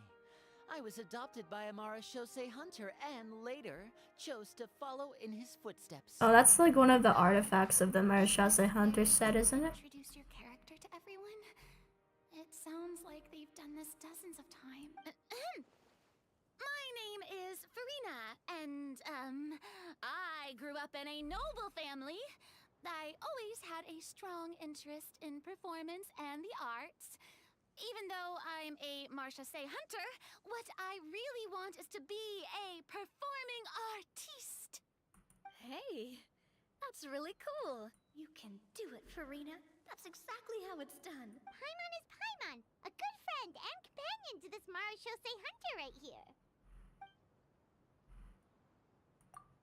I was adopted by a Marechaussee hunter and later chose to follow in his footsteps. Oh, that's like one of the artifacts of the Marechaussee Hunter set, isn't it? Introduce your character to everyone? It sounds like they've done this dozens of times. My name is Farina, and, I grew up in a noble family. I always had a strong interest in performance and the arts. Even though I'm a Marechaussee hunter, what I really want is to be a performing artiste. Hey, that's really cool. You can do it, Farina. That's exactly how it's done. Paimon is Paimon, a good friend and companion to this Marechaussee hunter right here.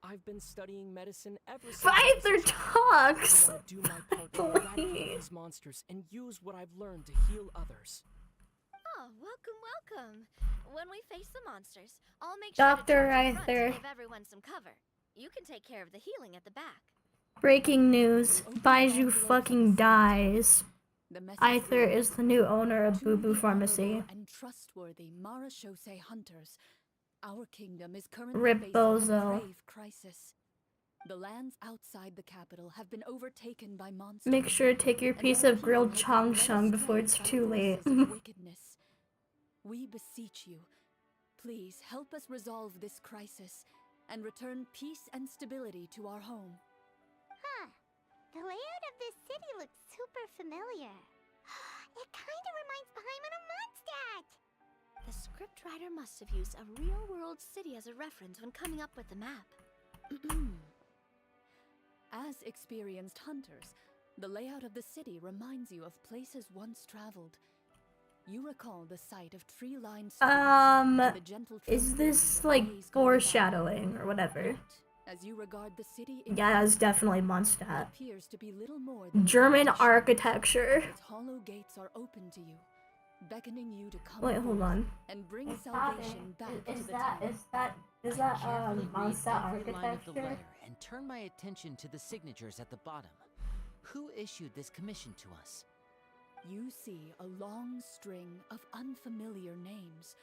I've been studying medicine ever since. Fight their talks! I want to do my part to eradicate these monsters and use what I've learned to heal others. Oh, welcome. When we face the monsters, I'll make Dr. sure to charge up front to Reither. give everyone some cover. You can take care of the healing at the back. Breaking news. Baiju fucking dies. The message Aether reads, is the new owner of "To Boo Boo the Pharmacy. honorable and trustworthy Marechaussee hunters, our kingdom is currently Rip facing Bozo. a grave crisis. The lands outside the capital have been overtaken by monsters. Make sure to take your and piece our of grilled people have been chong chung led before astray it's by too late. forces of wickedness. We beseech you, please help us resolve this crisis and return peace and stability to our home. Huh. The layout of this city looks super familiar. It kinda reminds Paimon of Mondstadt! The scriptwriter must have used a real-world city as a reference when coming up with the map. As experienced hunters, the layout of the city reminds you of places once traveled. You recall the sight of tree-lined streets and the gentle Is this tranquility of like days gone by. foreshadowing or whatever? Yet, as you regard the city Yeah, it's definitely it Mondstadt. appears to be little more than a German repetition. architecture. Its hollow gates are open to you, beckoning you to come Wait, hold forth on. and bring salvation back to the town. Is I that carefully read Mondstadt every line of the architecture? letter and turn my attention to the signatures at the bottom. Who issued this commission to us? You see a long string of unfamiliar names.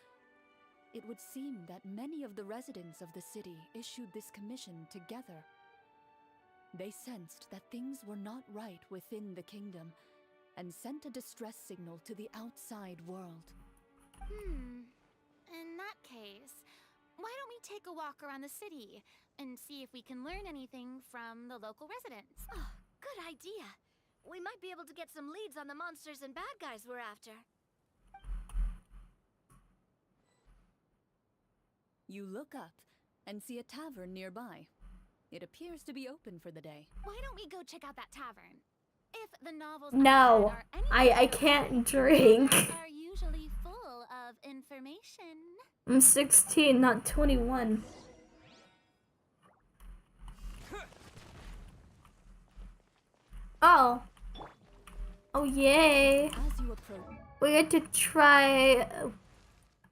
It would seem that many of the residents of the city issued this commission together. They sensed that things were not right within the kingdom and sent a distress signal to the outside world. In that case, why don't we take a walk around the city and see if we can learn anything from the local residents? Oh, good idea. We might be able to get some leads on the monsters and bad guys we're after. You look up and see a tavern nearby. It appears to be open for the day. Why don't we go check out that tavern? If the novels No, are any I better, can't drink. are usually full of information. I'm 16, not 21. Oh. Oh, yay. As you approach, We get to try.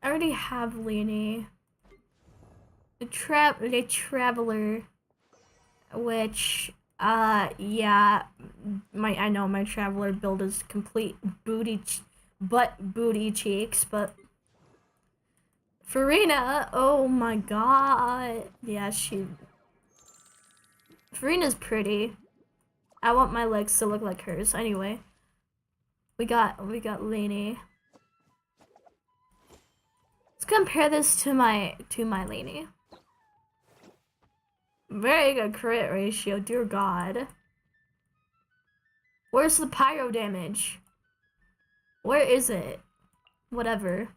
I already have Lini. The Traveler. Which, yeah. I know my Traveler build is complete booty cheeks, but Farina, oh my god. Yeah, Farina's pretty. I want my legs to look like hers. Anyway, we got Lainey. Let's compare this to my Lainey. Very good crit ratio, dear god. Where's the pyro damage? Where is it? Whatever.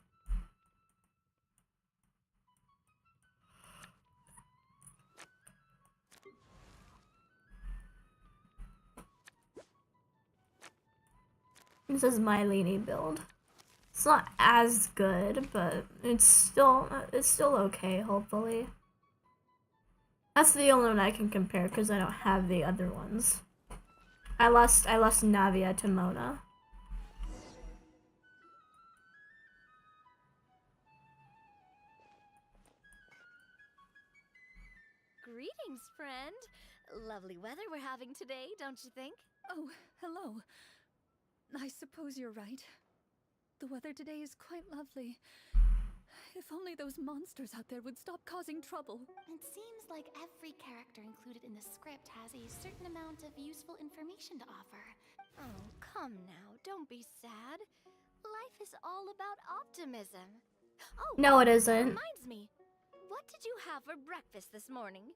This is my Lainey build. It's not as good, but it's still okay, hopefully. That's the only one I can compare because I don't have the other ones. I lost Navia to Mona. Greetings, friend. Lovely weather we're having today, don't you think? Oh, hello. I suppose you're right. The weather today is quite lovely. If only those monsters out there would stop causing trouble. It seems like every character included in the script has a certain amount of useful information to offer. Oh, come now, don't be sad. Life is all about optimism. Oh, No, it isn't. reminds me. What did you have for breakfast this morning?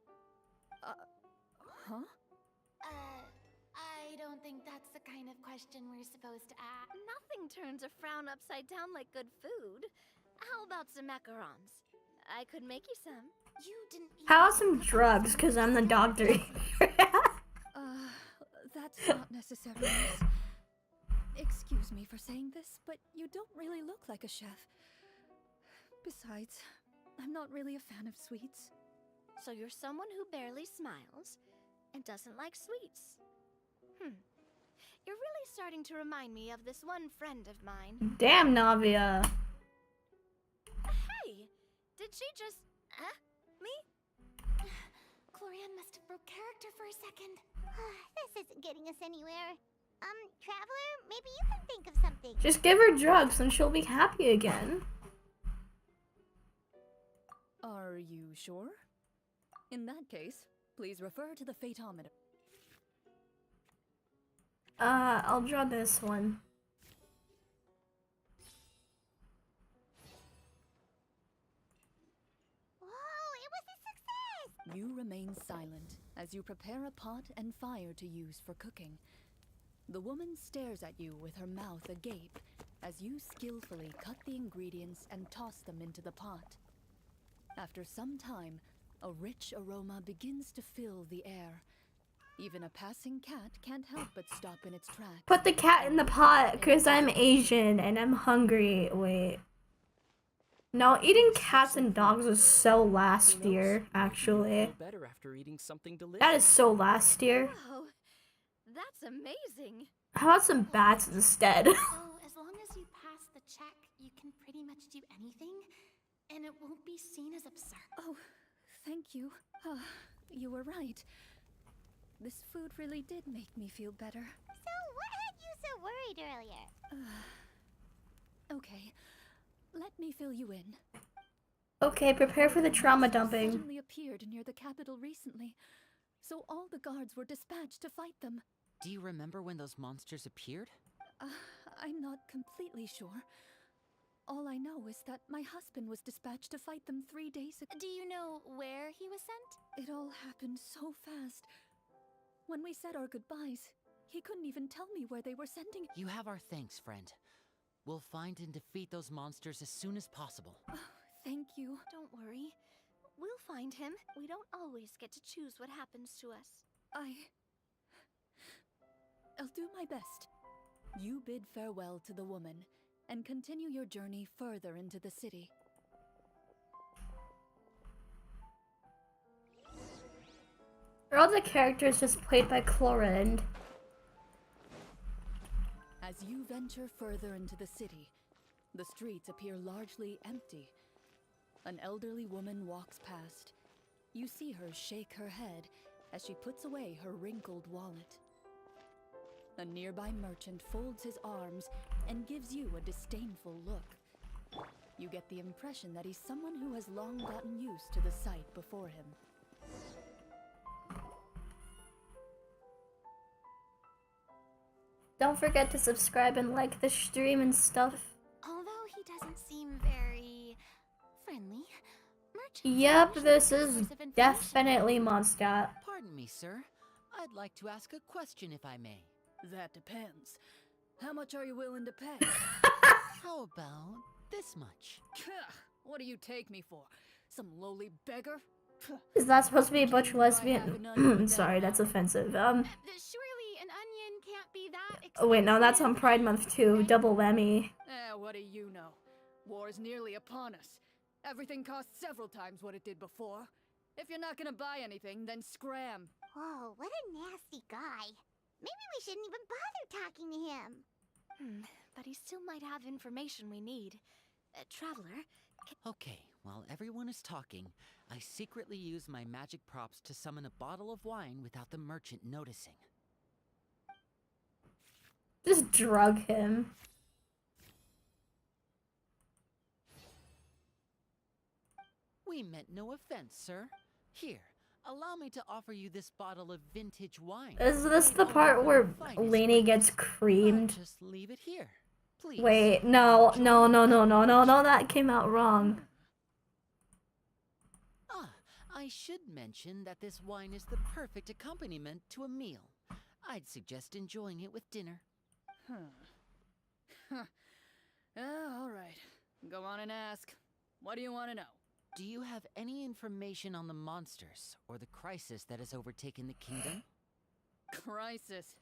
Huh? I don't think that's the kind of question we're supposed to ask. Nothing turns a frown upside down like good food. How about some macarons? I could make you some. You didn't eat. How about some drugs? Because I'm the doctor. That's not necessary, miss. Excuse me for saying this, but you don't really look like a chef. Besides, I'm not really a fan of sweets. So you're someone who barely smiles and doesn't like sweets. You're really starting to remind me of this one friend of mine. Damn, Navia. Hey! Did she just... me? Chlorinde must have broke character for a second. This isn't getting us anywhere. Traveler, maybe you can think of something. Just give her drugs and she'll be happy again. Are you sure? In that case, please refer to the fatometer. I'll draw this one. Whoa, it was a success! You remain silent as you prepare a pot and fire to use for cooking. The woman stares at you with her mouth agape as you skillfully cut the ingredients and toss them into the pot. After some time, a rich aroma begins to fill the air. Even a passing cat can't help but stop in its tracks. Put the cat in the pot because I'm Asian and I'm hungry. Wait. No, eating cats and dogs was so last year, actually. Better after eating something delicious. That is so last year. Wow, that's amazing. How about some bats instead? So, as long as you pass the check, you can pretty much do anything, and it won't be seen as absurd. Oh, thank you. You were right. This food really did make me feel better. So, what had you so worried earlier? Okay, let me fill you in. Okay, prepare for the trauma dumping. Suddenly appeared near the capital recently, so all the guards were dispatched to fight them. Do you remember when those monsters appeared? I'm not completely sure. All I know is that my husband was dispatched to fight them 3 days ago. Do you know where he was sent? It all happened so fast. When we said our goodbyes, he couldn't even tell me where they were sending. You have our thanks, friend. We'll find and defeat those monsters as soon as possible. Thank you. Don't worry. We'll find him. We don't always get to choose what happens to us. I'll do my best. You bid farewell to the woman and continue your journey further into the city. Are all the characters just played by Chlorinde? As you venture further into the city, the streets appear largely empty. An elderly woman walks past. You see her shake her head as she puts away her wrinkled wallet. A nearby merchant folds his arms and gives you a disdainful look. You get the impression that he's someone who has long gotten used to the sight before him. Don't forget to subscribe and like the stream and stuff. Although he doesn't seem very friendly, merchants Yep, are this usually a is source of information. definitely Mondstadt. Pardon me, sir. I'd like to ask a question if I may. That depends. How much are you willing to pay? How about this much? What do you take me for? Some lowly beggar? Is that supposed to be a butch Can I have lesbian? an onion Sorry, now? that's offensive. Surely an onion can't be that Oh wait, no, that's on expensive. Pride Month too. Double whammy. What do you know? War's nearly upon us. Everything costs several times what it did before. If you're not gonna buy anything, then scram. Whoa, what a nasty guy. Maybe we shouldn't even bother talking to him. But he still might have information we need. Traveler, Okay, while everyone is talking, I secretly use my magic props to summon a bottle of wine without the merchant noticing. Just drug him. We meant no offense, sir. Here, allow me to offer you this bottle of vintage wine. Is this made the only part from where the finest Lainey gets grapes. I'll creamed? just leave it here. Please. Wait, no, no, no, no, no, no, no, that came out wrong. Ah, I should mention that this wine is the perfect accompaniment to a meal. I'd suggest enjoying it with dinner. All right. Go on and ask. What do you want to know? Do you have any information on the monsters or the crisis that has overtaken the kingdom? Crisis.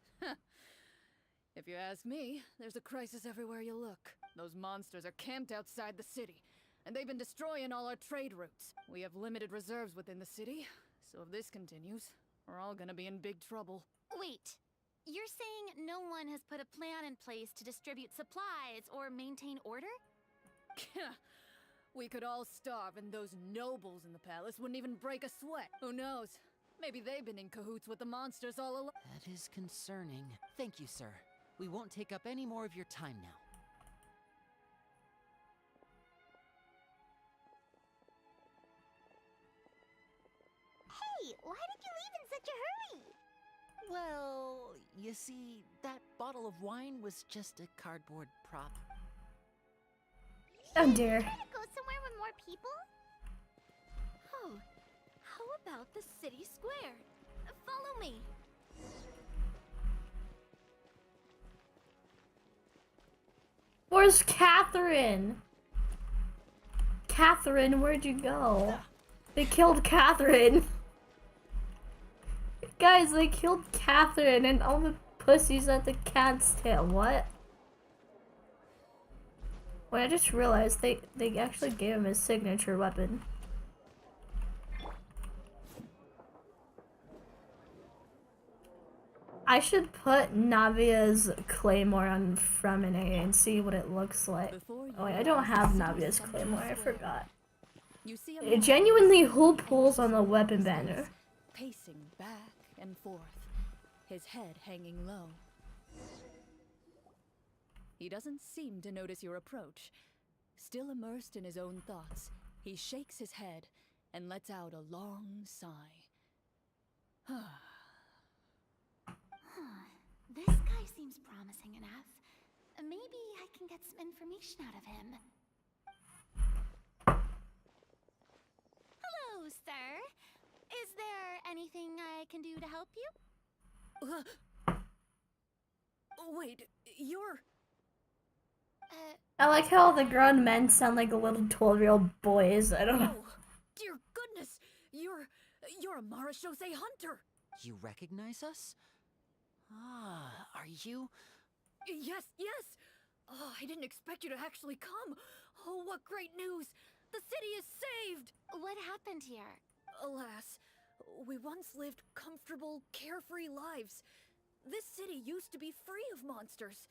If you ask me, there's a crisis everywhere you look. Those monsters are camped outside the city, and they've been destroying all our trade routes. We have limited reserves within the city, so if this continues, we're all gonna be in big trouble. Wait, you're saying no one has put a plan in place to distribute supplies or maintain order? We could all starve, and those nobles in the palace wouldn't even break a sweat. Who knows? Maybe they've been in cahoots with the monsters all along. That is concerning. Thank you, sir. We won't take up any more of your time now. Hey, why did you leave in such a hurry? Well, you see, that bottle of wine was just a cardboard prop. Oh dear. Trying to go somewhere with more people? Oh, how about the city square? Follow me. Where's Catherine? Catherine, where'd you go? They killed Catherine. Guys, they killed Catherine and all the pussies at the cat's tail. What? Wait, I just realized they actually gave him his signature weapon. I should put Navia's claymore on Freminet and see what it looks like. Oh wait, I don't have Navia's claymore, I forgot. You see It genuinely, who pulls on the weapon banner? pacing back and forth, his head hanging low. He doesn't seem to notice your approach. Still immersed in his own thoughts, he shakes his head and lets out a long sigh. This guy seems promising enough. Maybe I can get some information out of him. Hello, sir. Is there anything I can do to help you? Wait, you're... I like how the grown men sound like little 12-year-old boys. I don't know. Oh, dear goodness! You're a Marachose hunter! You recognize us? Ah, are you? Yes! Oh, I didn't expect you to actually come! Oh, what great news! The city is saved! What happened here? Alas, we once lived comfortable, carefree lives. This city used to be free of monsters.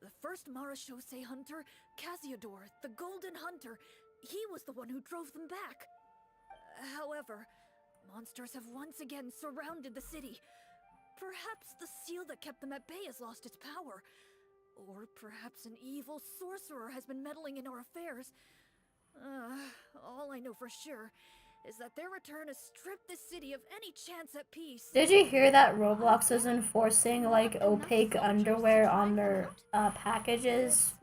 The first Marachose hunter, Casiodor, the Golden Hunter, he was the one who drove them back. However, monsters have once again surrounded the city. Perhaps the seal that kept them at bay has lost its power. Or perhaps an evil sorcerer has been meddling in our affairs. All I know for sure is that their return has stripped the city of any chance at peace. Did you hear that Roblox is enforcing like opaque underwear on their packages?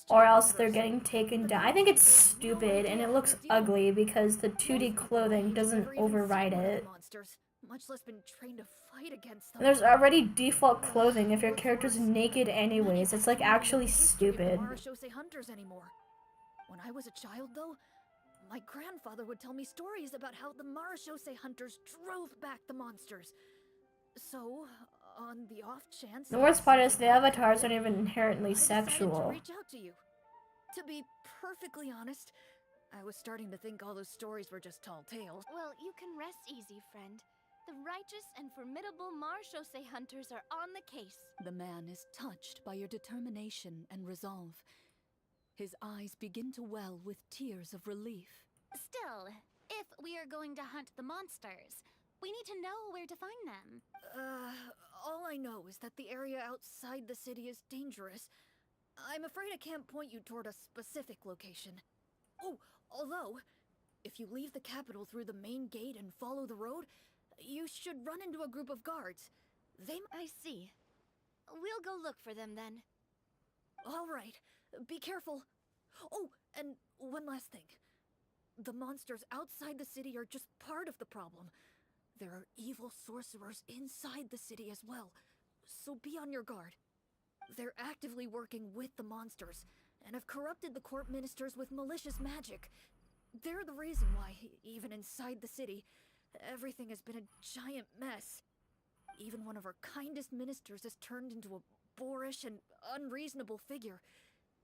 Or else they're getting taken down. I think it's stupid and it looks ugly because the 2D clothing doesn't override it. Much less been trained to fight against them. And there's already default clothing if your character's naked anyways. It's like actually stupid. Hunters anymore. When I was a child though, my grandfather would tell me stories about how the Marashose hunters drove back the monsters. So, on the off chance, The worst part is the avatars aren't even inherently I decided sexual. to reach out to you. To be perfectly honest, I was starting to think all those stories were just tall tales. Well, you can rest easy, friend. The righteous and formidable Marashose hunters are on the case. The man is touched by your determination and resolve. His eyes begin to well with tears of relief. Still, if we are going to hunt the monsters, we need to know where to find them. All I know is that the area outside the city is dangerous. I'm afraid I can't point you toward a specific location. Oh, although, if you leave the capital through the main gate and follow the road, you should run into a group of guards. I see. We'll go look for them then. All right, be careful. Oh, and one last thing. The monsters outside the city are just part of the problem. There are evil sorcerers inside the city as well, so be on your guard. They're actively working with the monsters, and have corrupted the court ministers with malicious magic. They're the reason why, even inside the city, everything has been a giant mess. Even one of our kindest ministers has turned into a boorish and unreasonable figure,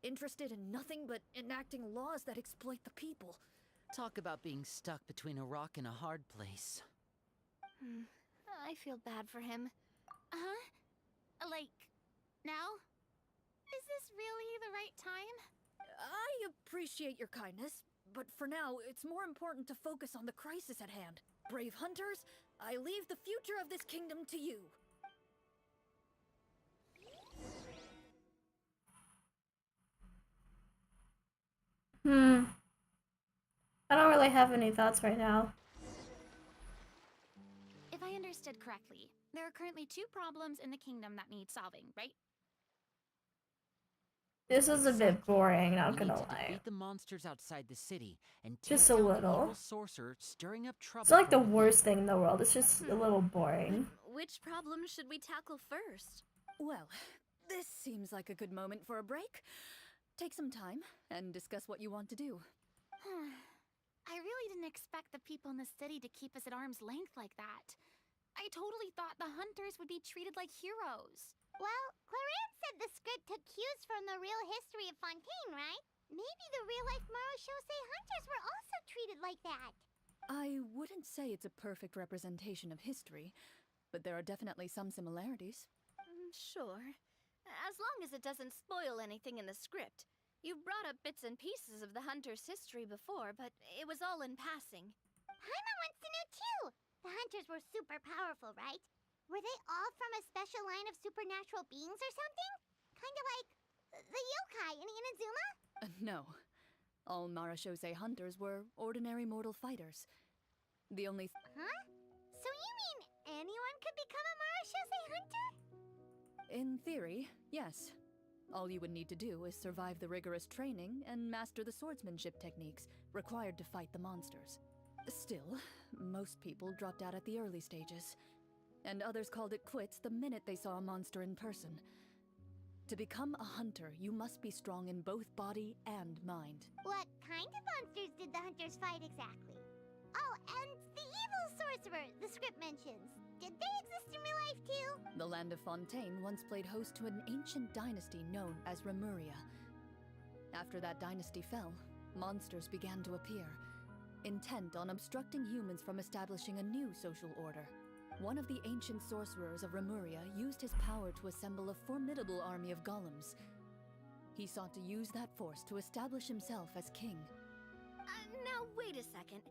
interested in nothing but enacting laws that exploit the people. Talk about being stuck between a rock and a hard place. I feel bad for him. Huh? Like, now? Is this really the right time? I appreciate your kindness, but for now, it's more important to focus on the crisis at hand. Brave hunters, I leave the future of this kingdom to you. I don't really have any thoughts right now. If I understood correctly, there are currently 2 problems in the kingdom that need solving, right? This is a bit boring, not We gonna need to lie. defeat the monsters outside the city and take Just a down the little. evil sorcerer stirring up trouble. It's not like the from worst thing in the world, it's just a little boring. Which problem should we tackle first? Well, this seems like a good moment for a break. Take some time and discuss what you want to do. I really didn't expect the people in the city to keep us at arm's length like that. I totally thought the hunters would be treated like heroes. Well, Clarence said the script took cues from the real history of Fontaine, right? Maybe the real-life Marashose hunters were also treated like that. I wouldn't say it's a perfect representation of history, but there are definitely some similarities. Sure. As long as it doesn't spoil anything in the script. You brought up bits and pieces of the hunter's history before, but it was all in passing. Paimon wants to know too! The hunters were super powerful, right? Were they all from a special line of supernatural beings or something? Kinda like the yokai in Inazuma? No. All Marashose hunters were ordinary mortal fighters. The only... Huh? So you mean anyone could become a Marashose hunter? In theory, yes. All you would need to do is survive the rigorous training and master the swordsmanship techniques required to fight the monsters. Still, most people dropped out at the early stages, and others called it quits the minute they saw a monster in person. To become a hunter, you must be strong in both body and mind. What kind of monsters did the hunters fight exactly? Oh, and the evil sorcerer the script mentions. Did they exist in real life too? The land of Fontaine once played host to an ancient dynasty known as Remuria. After that dynasty fell, monsters began to appear, intent on obstructing humans from establishing a new social order. One of the ancient sorcerers of Remuria used his power to assemble a formidable army of golems. He sought to use that force to establish himself as king. Now wait a second.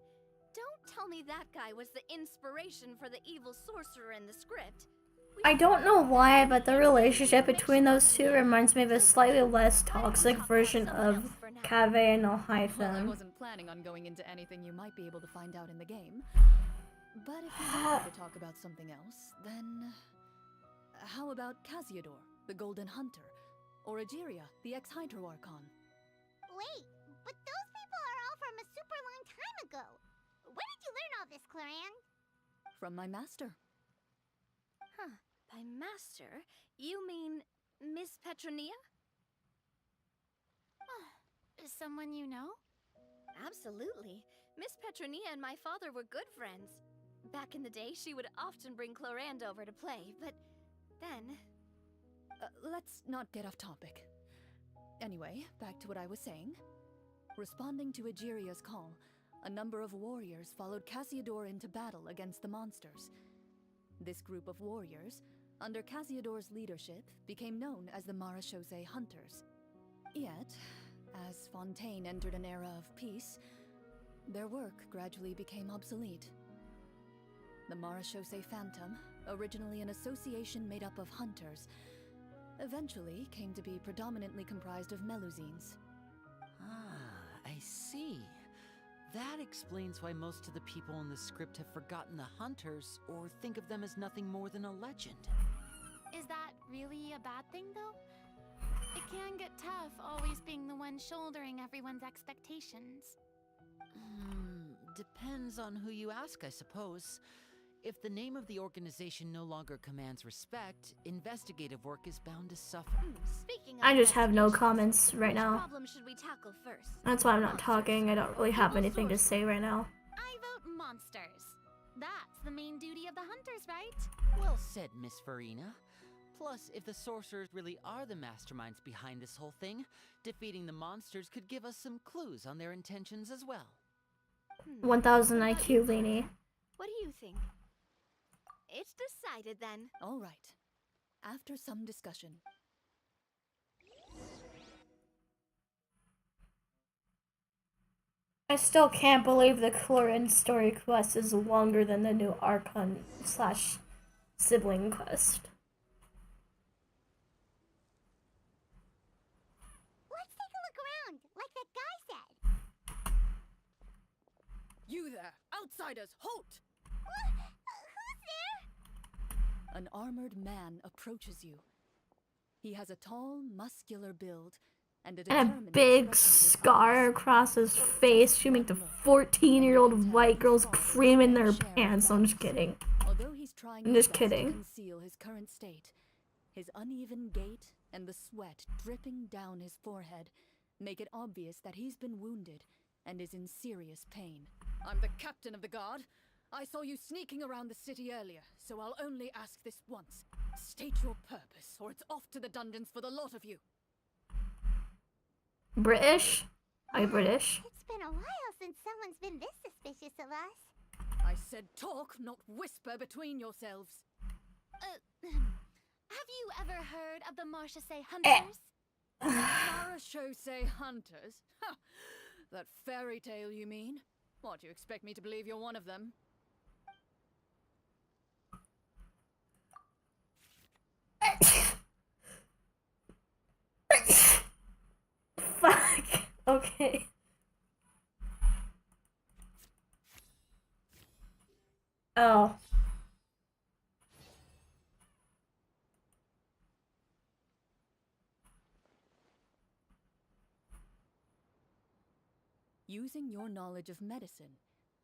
Don't tell me that guy was the inspiration for the evil sorcerer in the script. I don't know why, but the relationship between those two reminds me of a slightly less toxic version of Cave and Well, I Hyphen. wasn't planning on going into anything you might be able to find out in the game. But if you wanted to talk about something else, then... How about Casiodor, the Golden Hunter? Or Egeria, the ex-Hydro Archon? Wait, but those people are all from a super long time ago. Where did you learn all this, Clorinde? From my master. Huh. By master, you mean Miss Petronia? Someone you know? Absolutely. Miss Petronia and my father were good friends. Back in the day, she would often bring Clorinde over to play, but then... Let's not get off topic. Anyway, back to what I was saying. Responding to Egeria's call, a number of warriors followed Casiodor into battle against the monsters. This group of warriors, under Casiodor's leadership, became known as the Marechaussee Hunters. Yet, as Fontaine entered an era of peace, their work gradually became obsolete. The Marechaussee Phantom, originally an association made up of hunters, eventually came to be predominantly comprised of Melusines. Ah, I see. That explains why most of the people in the script have forgotten the hunters or think of them as nothing more than a legend. Is that really a bad thing, though? It can get tough always being the one shouldering everyone's expectations. Depends on who you ask, I suppose. If the name of the organization no longer commands respect, investigative work is bound to suffer. Speaking of I just have no investigations, comments right which now. problem should we tackle first? That's why I'm not talking. I don't really have anything to say right now. I vote monsters. That's the main duty of the hunters, right? Well said, Miss Farina. Plus, if the sorcerers really are the masterminds behind this whole thing, defeating the monsters could give us some clues on their intentions as well. 1000 IQ, Leanie. What do you think? It's decided then. All right. After some discussion. I still can't believe the Chlorinde story quest is longer than the new Archon / sibling quest. Let's take a look around, like that guy said. You there! Outsiders, halt! Who's there? An armored man approaches you. He has a tall, muscular build and a And determined a big expression in his scar eyes. across his face to make the 14-year-old white girls cream in their pants. I'm just kidding. Although he's trying I'm his just best to kidding. conceal his current state, his uneven gait and the sweat dripping down his forehead make it obvious that he's been wounded and is in serious pain. I'm the captain of the guard. I saw you sneaking around the city earlier, so I'll only ask this once. State your purpose, or it's off to the dungeons for the lot of you. British? Are you British? It's been a while since someone's been this suspicious of us. I said talk, not whisper between yourselves. Have you ever heard of the Marechaussee Hunters? Marechaussee Hunters? Ha! That fairy tale, you mean? What, you expect me to believe you're one of them? Fuck. Okay. Oh. Using your knowledge of medicine,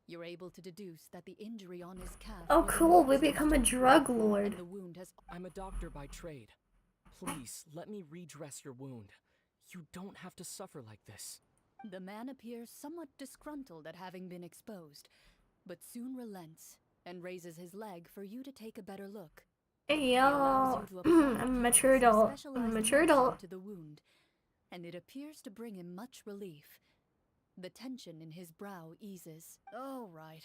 you're able to deduce that the injury on his calf... Oh, was a cool. We monster become a stomach, drug and lord. the wound has... I'm a doctor by trade. Please, let me redress your wound. You don't have to suffer like this. The man appears somewhat disgruntled at having been exposed, but soon relents and raises his leg for you to take a better look. Hey, He yo. allows you to apply I'm a mature adult. I'm a specialized mature medicine adult. to the wound, and it appears to bring him much relief. The tension in his brow eases. Oh, right.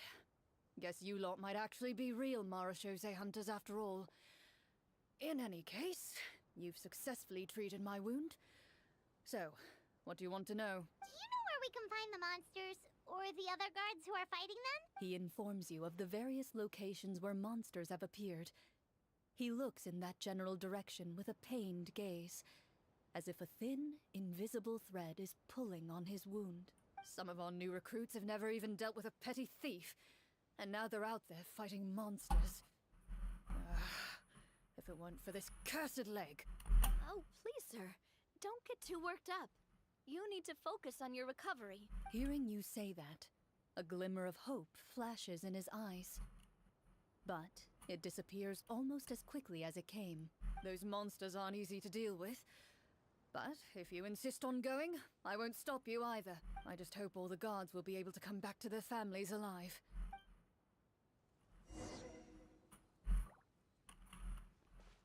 Guess you lot might actually be real Marechaussee Hunters after all. In any case, you've successfully treated my wound. So, what do you want to know? Do you know where we can find the monsters, or the other guards who are fighting them? He informs you of the various locations where monsters have appeared. He looks in that general direction with a pained gaze, as if a thin, invisible thread is pulling on his wound. Some of our new recruits have never even dealt with a petty thief, and now they're out there fighting monsters. If it weren't for this cursed leg. Oh, please, sir. Don't get too worked up. You need to focus on your recovery. Hearing you say that, a glimmer of hope flashes in his eyes. But it disappears almost as quickly as it came. Those monsters aren't easy to deal with. But if you insist on going, I won't stop you either. I just hope all the guards will be able to come back to their families alive.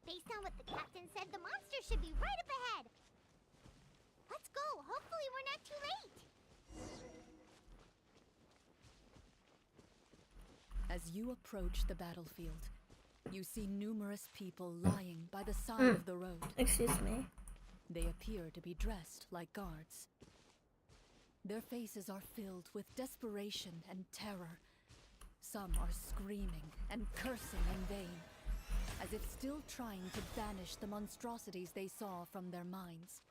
Based on what the captain said, the monster should be right up ahead. Let's go. Hopefully we're not too late. As you approach the battlefield, you see numerous people lying by the side of the road. Excuse me. They appear to be dressed like guards. Their faces are filled with desperation and terror. Some are screaming and cursing in vain, as if still trying to banish the monstrosities they saw from their minds.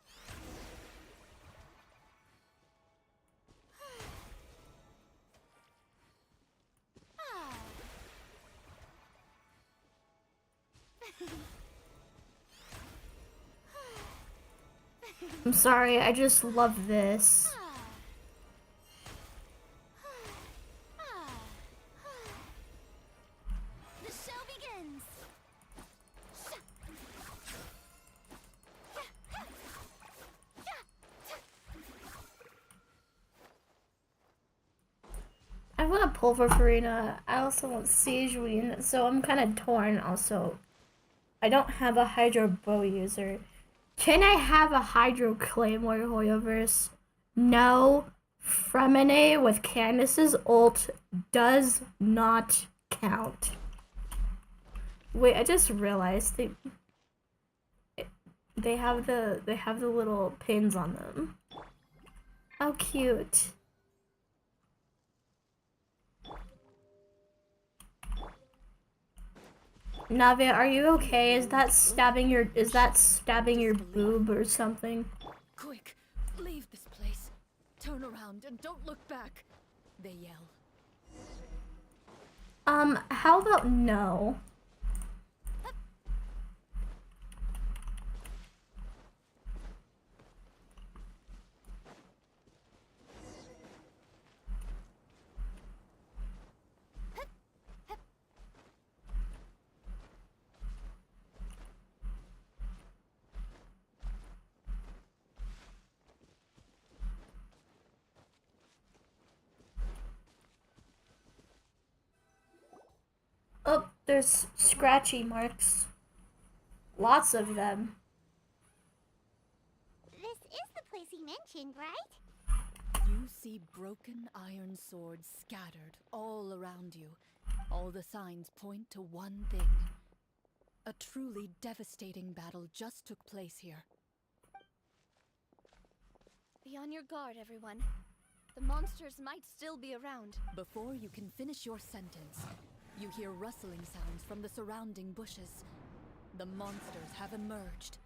I'm sorry, I just love this. The show begins. I want to pull for Freminet. I also want CHLORINDE, so I'm kind of torn. Also, I don't have a Hydro Bow user. Can I have a Hydro Claymore Hoyoverse? No. Freminet with Candace's ult does not count. Wait, I just realized they have the little pins on them. How cute. Navia, are you okay? Is that stabbing your boob or something? Quick, leave this place. Turn around and don't look back, they yell. How about no? Oh, there's scratchy marks. Lots of them. This is the place he mentioned, right? You see broken iron swords scattered all around you. All the signs point to one thing. A truly devastating battle just took place here. Be on your guard, everyone. The monsters might still be around. Before you can finish your sentence, you hear rustling sounds from the surrounding bushes. The monsters have emerged.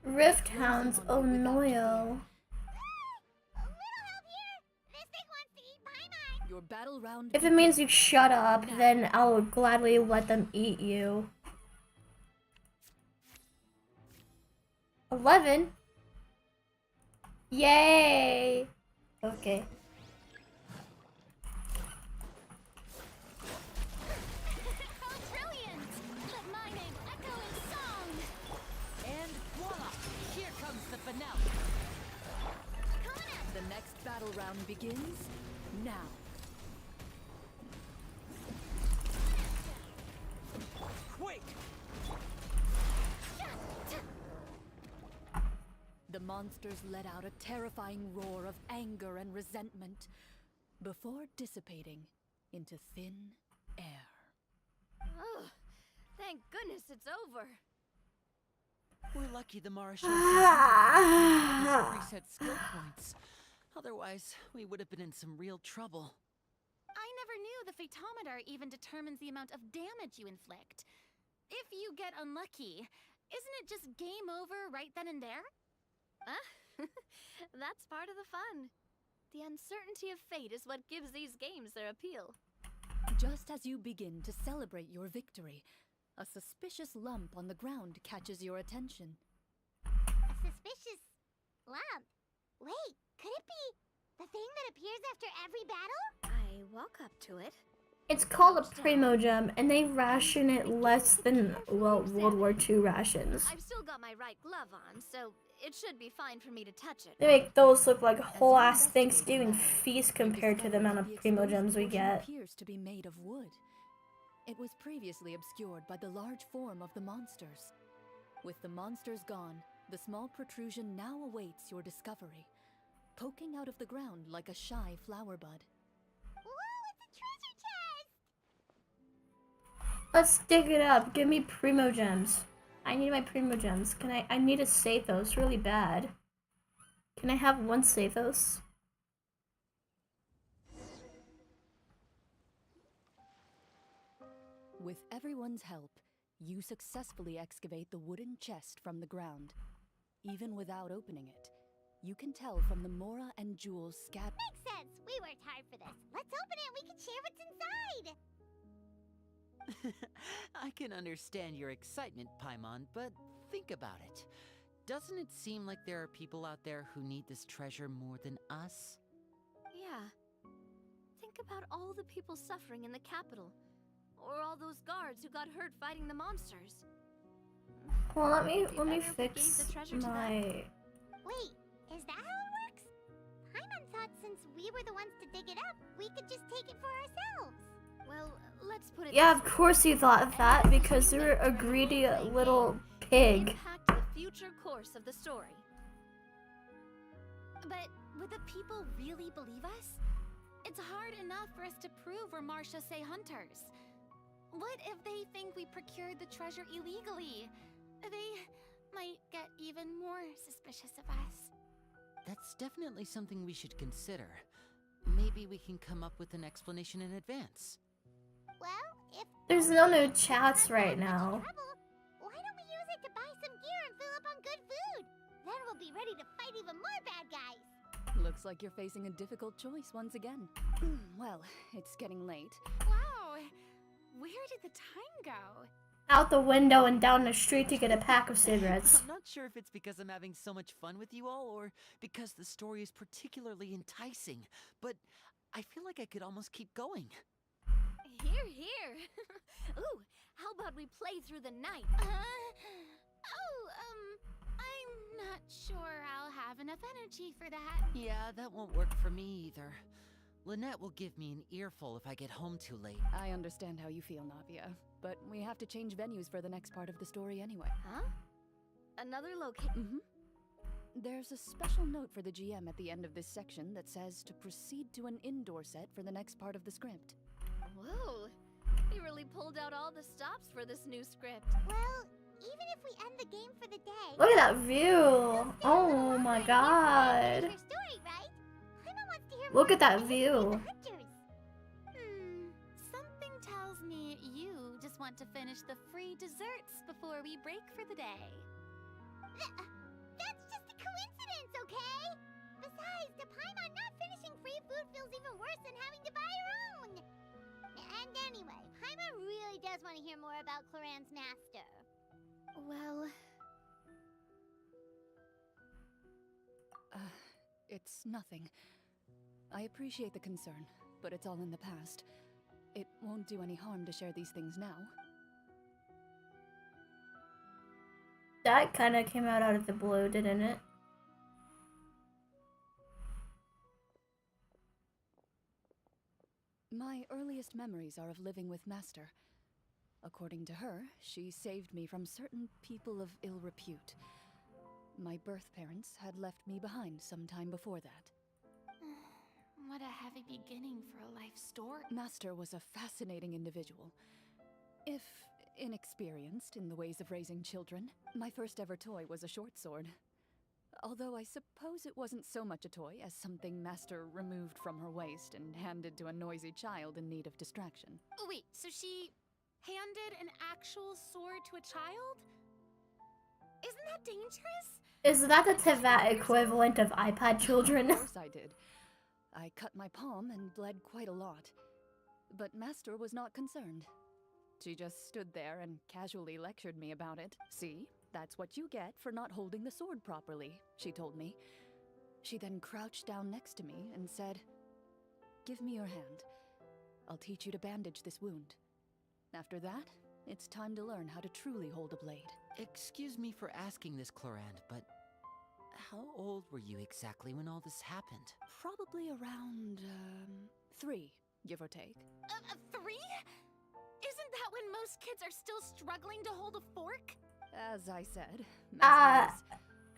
Rift Hounds, oh no. Your battle round. If it means you shut up, then I'll gladly let them eat you. 11? Yay! Okay. How brilliant! Let my name echo in song! And voila! Here comes the finale! The next battle round begins now. Quick! The monsters let out a terrifying roar of anger and resentment before dissipating into thin air. Oh, thank goodness it's over. We're lucky the Mara show reset skill points. Otherwise, we would have been in some real trouble. I never knew the photometer even determines the amount of damage you inflict. if you get unlucky, isn't it just game over right then and there? That's part of the fun. The uncertainty of fate is what gives these games their appeal. Just as you begin to celebrate your victory, a suspicious lump on the ground catches your attention. A suspicious lump? Wait, could it be the thing that appears after every battle? I walk up to it. It's called a Primo Gem, and they ration it less than, well, World War II rations. I've still got my right glove on, so it should be fine for me to touch it. They make those look like a whole ass Thanksgiving feast compared to the amount of Primo Gems we get. Appears to be made of wood. It was previously obscured by the large form of the monsters. With the monsters gone, the small protrusion now awaits your discovery, poking out of the ground like a shy flower bud. Whoa, it's a treasure chest! Let's dig it up. Give me Primo Gems. I need my Primo Gems. I need a Sathos really bad. Can I have one Sathos? With everyone's help, you successfully excavate the wooden chest from the ground. Even without opening it, you can tell from the Mora and Jewel's scab— Makes sense. We worked hard for this. Let's open it and we can share what's inside. I can understand your excitement, Paimon, but think about it. Doesn't it seem like there are people out there who need this treasure more than us? Yeah. Think about all the people suffering in the capital. Or all those guards who got hurt fighting the monsters. Well, let me Better if we gave fix the treasure to them. my... Wait, is that how it works? Paimon thought since we were the ones to dig it up, we could just take it for ourselves. Well, let's put it Yeah, this of way. course you thought that, because you're a greedy little pig. Impact the future course of the story. But would the people really believe us? It's hard enough for us to prove we're Marcia Say hunters. What if they think we procured the treasure illegally? They might get even more suspicious of us. That's definitely something we should consider. Maybe we can come up with an explanation in advance. Well, if There's no new chats right now. why don't we use it to buy some gear and fill up on good food? Then we'll be ready to fight even more bad guys. Looks like you're facing a difficult choice once again. Well, it's getting late. Wow, where did the time go? Out the window and down the street to get a pack of cigarettes. I'm not sure if it's because I'm having so much fun with you all, or because the story is particularly enticing, but I feel like I could almost keep going. Here, here. Ooh, how about we play through the night? I'm not sure I'll have enough energy for that. Yeah, that won't work for me either. Lynette will give me an earful if I get home too late. I understand how you feel, Navia, but we have to change venues for the next part of the story anyway. Huh? Another location? There's a special note for the GM at the end of this section that says to proceed to an indoor set for the next part of the script. Whoa, he really pulled out all the stops for this new script. Well, even if we end the game for the day, Look at that view! Oh my god! your story, right? Paimon wants to hear Look more at that about the view. hunters. Something tells me you just want to finish the free desserts before we break for the day. That's just a coincidence, okay? Besides, to Paimon, not finishing free food feels even worse than having to buy her own. And anyway, Paimon really does want to hear more about Clorinde's master. Well, It's nothing. I appreciate the concern, but it's all in the past. It won't do any harm to share these things now. That kind of came out of the blue, didn't it? My earliest memories are of living with Master. According to her, she saved me from certain people of ill repute. My birth parents had left me behind some time before that. What a heavy beginning for a life story. Master was a fascinating individual. If inexperienced in the ways of raising children, my first ever toy was a short sword. Although I suppose it wasn't so much a toy as something Master removed from her waist and handed to a noisy child in need of distraction. Oh, wait, so she handed an actual sword to a child? Isn't that dangerous? Is that the Teyvat equivalent of iPad children? Of course I did. I cut my palm and bled quite a lot. But Master was not concerned. She just stood there and casually lectured me about it. See, that's what you get for not holding the sword properly, she told me. She then crouched down next to me and said, "Give me your hand. I'll teach you to bandage this wound. After that, it's time to learn how to truly hold a blade." Excuse me for asking this, Chlorinde, but how old were you exactly when all this happened? Probably around, 3, give or take. 3? Isn't that when most kids are still struggling to hold a fork? As I said,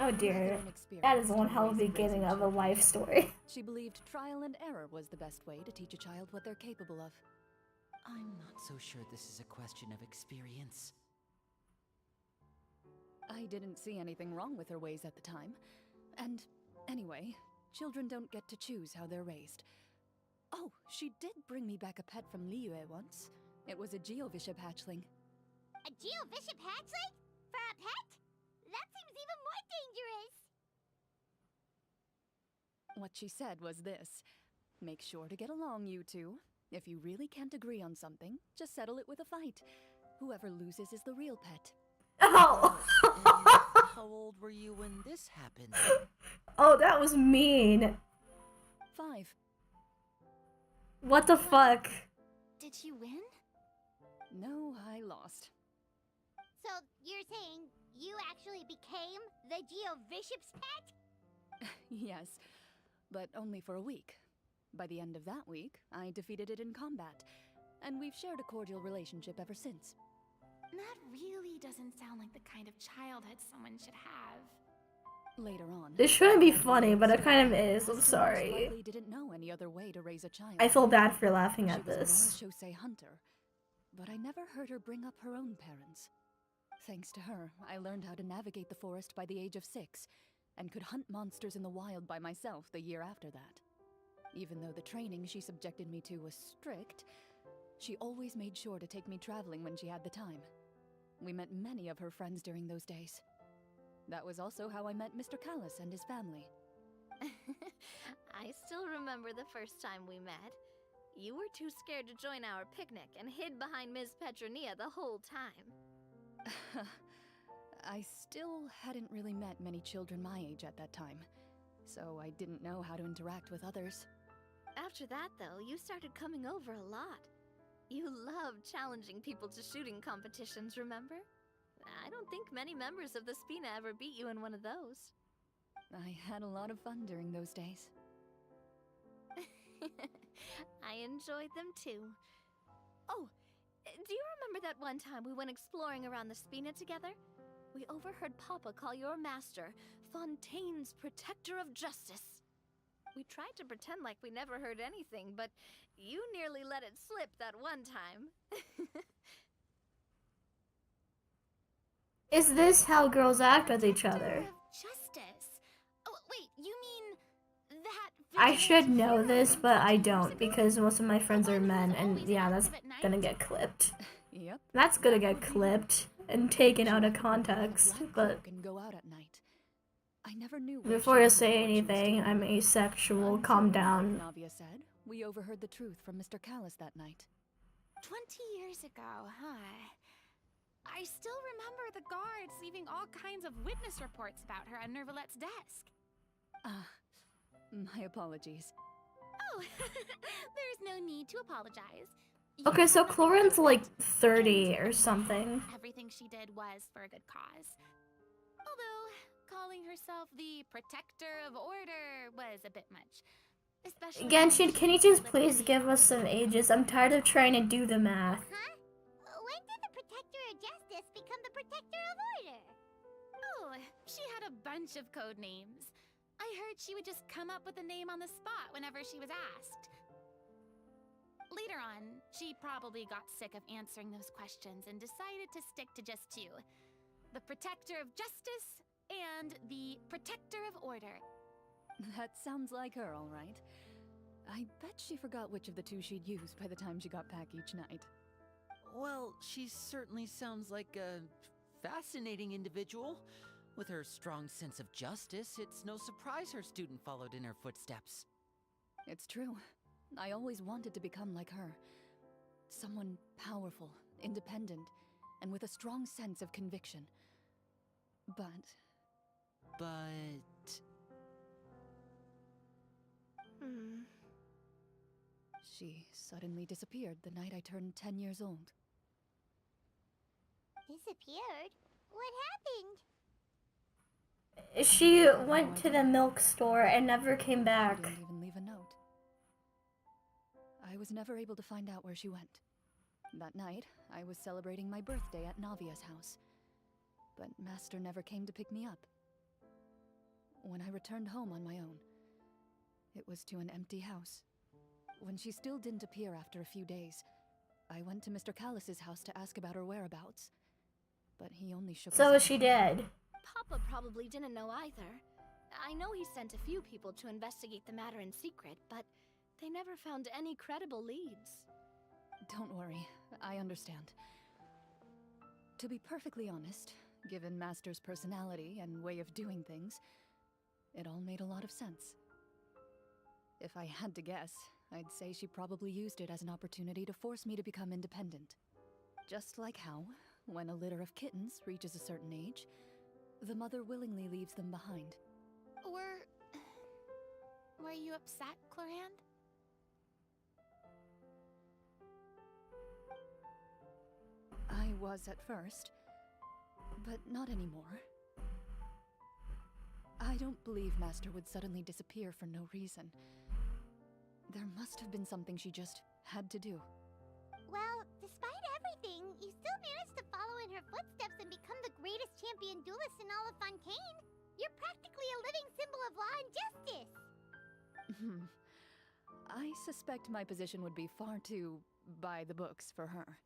Oh dear. That is one hell of a beginning of a life story. She believed trial and error was the best way to teach a child what they're capable of. I'm not so sure this is a question of experience. I didn't see anything wrong with her ways at the time. And anyway, children don't get to choose how they're raised. Oh, she did bring me back a pet from Liyue once. It was a Geovishap hatchling. A Geovishap hatchling? For a pet? That seems even more dangerous! What she said was this: make sure to get along, you two. If you really can't agree on something, just settle it with a fight. Whoever loses is the real pet. Oh! How old were you when this happened? Oh, that was mean. 5. What the fuck? Did you win? No, I lost. So, you're saying you actually became the Geovishap's pet? Yes, but only for a week. By the end of that week, I defeated it in combat, and we've shared a cordial relationship ever since. That really doesn't sound like the kind of childhood someone should have. Later on, This shouldn't be funny, but it kind of is. I'm Master most sorry. likely didn't know any other way to raise a child. I feel bad for laughing She at was this. a Shosei hunter, but I never heard her bring up her own parents. Thanks to her, I learned how to navigate the forest by the age of 6, and could hunt monsters in the wild by myself the year after that. Even though the training she subjected me to was strict, she always made sure to take me traveling when she had the time. We met many of her friends during those days. That was also how I met Mr. Callis and his family. I still remember the first time we met. You were too scared to join our picnic and hid behind Ms. Petronia the whole time. I still hadn't really met many children my age at that time, so I didn't know how to interact with others. After that, though, you started coming over a lot. You loved challenging people to shooting competitions, remember? I don't think many members of the Spina ever beat you in one of those. I had a lot of fun during those days. I enjoyed them too. Oh, do you remember that one time we went exploring around the Spina together? We overheard Papa call your master Fontaine's Protector of Justice. We tried to pretend like we never heard anything, but you nearly let it slip that one time. Is this how girls act with each other? Justice. Oh, wait, you mean that I should vigilante know hero this, from but 50 I years don't ago? because most of my friends The are one men, who's and always yeah, that's active at gonna night? get clipped. Yep. That's gonna that get would be her. clipped and taken out of She often would wear a context, black but cloak and go out at night. I never knew where before she you went say or what she was anything, doing. I'm asexual, Until, calm like down. Navia said, we overheard the truth from Mr. Callis that night. 20 years ago, huh? I still remember the guards leaving all kinds of witness reports about her on Nervalette's desk. My apologies. Oh, there's no need to apologize. You Okay, so have nothing to do Chlorine's with like it. 30 And or something. everything she did was for a good cause. Although, calling herself the protector of order was a bit much. Especially Genshin, since can you she just lived please with give us some ages? I'm tired of trying to do the math. Huh? When did the Protector of Justice become the Protector of Order? Oh, she had a bunch of code names. I heard she would just come up with a name on the spot whenever she was asked. Later on, she probably got sick of answering those questions and decided to stick to just 2. The Protector of Justice and the Protector of Order. That sounds like her, all right. I bet she forgot which of the two she'd use by the time she got back each night. Well, she certainly sounds like a fascinating individual. With her strong sense of justice, it's no surprise her student followed in her footsteps. It's true. I always wanted to become like her. Someone powerful, independent, and with a strong sense of conviction. But... She suddenly disappeared the night I turned 10 years old. Disappeared? What happened? She went to the milk store and never came back. She didn't even leave a note. I was never able to find out where she went. That night, I was celebrating my birthday at Navia's house. But Master never came to pick me up. When I returned home on my own, it was to an empty house. When she still didn't appear after a few days, I went to Mr. Callus's house to ask about her whereabouts. But he only shook his So head. is she dead? Papa probably didn't know either. I know he sent a few people to investigate the matter in secret, but they never found any credible leads. Don't worry, I understand. To be perfectly honest, given Master's personality and way of doing things, it all made a lot of sense. If I had to guess, I'd say she probably used it as an opportunity to force me to become independent. Just like how, when a litter of kittens reaches a certain age, the mother willingly leaves them behind. Were you upset, Chlorinde? I was at first, but not anymore. I don't believe Master would suddenly disappear for no reason. There must have been something she just had to do. Well, despite everything, you still managed to follow in her footsteps and become the greatest champion duelist in all of Fontaine. You're practically a living symbol of law and justice. I suspect my position would be far too by the books for her.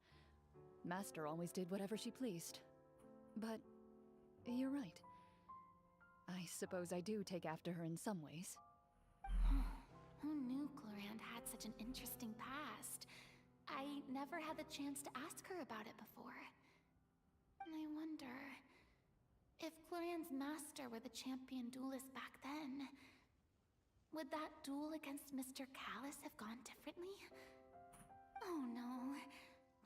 Master always did whatever she pleased. But you're right. I suppose I do take after her in some ways. Who knew Chlorinde had such an interesting past? I never had the chance to ask her about it before. And I wonder... if Chlorine's master were the champion duelist back then, would that duel against Mr. Callus have gone differently? Oh no.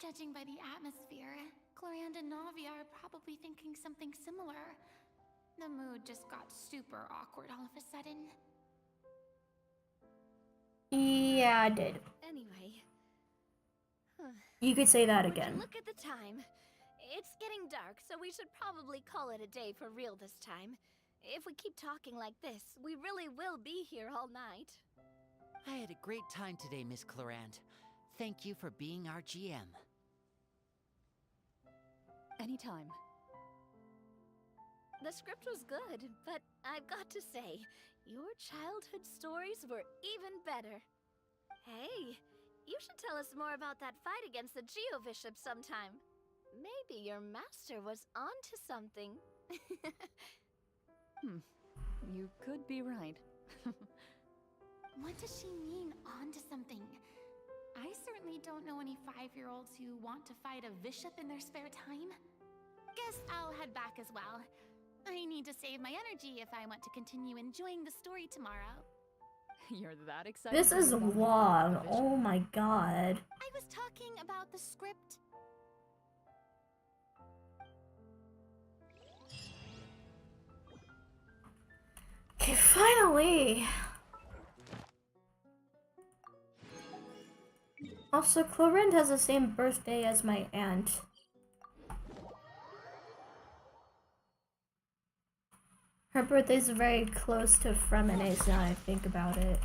Judging by the atmosphere, Chlorinde and Navia are probably thinking something similar. The mood just got super awkward all of a sudden. Yeah, I did. Anyway. You could say that Would you again. look at the time. It's getting dark, so we should probably call it a day for real this time. If we keep talking like this, we really will be here all night. I had a great time today, Miss Chlorinde. Thank you for being our GM. Anytime. The script was good, but I've got to say, your childhood stories were even better. Hey, you should tell us more about that fight against the Geo-Bishop sometime. Maybe your master was onto something. You could be right. What does she mean, onto something? I certainly don't know any 5-year-olds who want to fight a bishop in their spare time. Guess I'll head back as well. I need to save my energy if I want to continue enjoying the story tomorrow. You're that excited? This is long. Oh my god. I was talking about the script. Okay, finally. Also, Chlorinde has the same birthday as my aunt. Her birthday's very close to Freminet's now I think about it.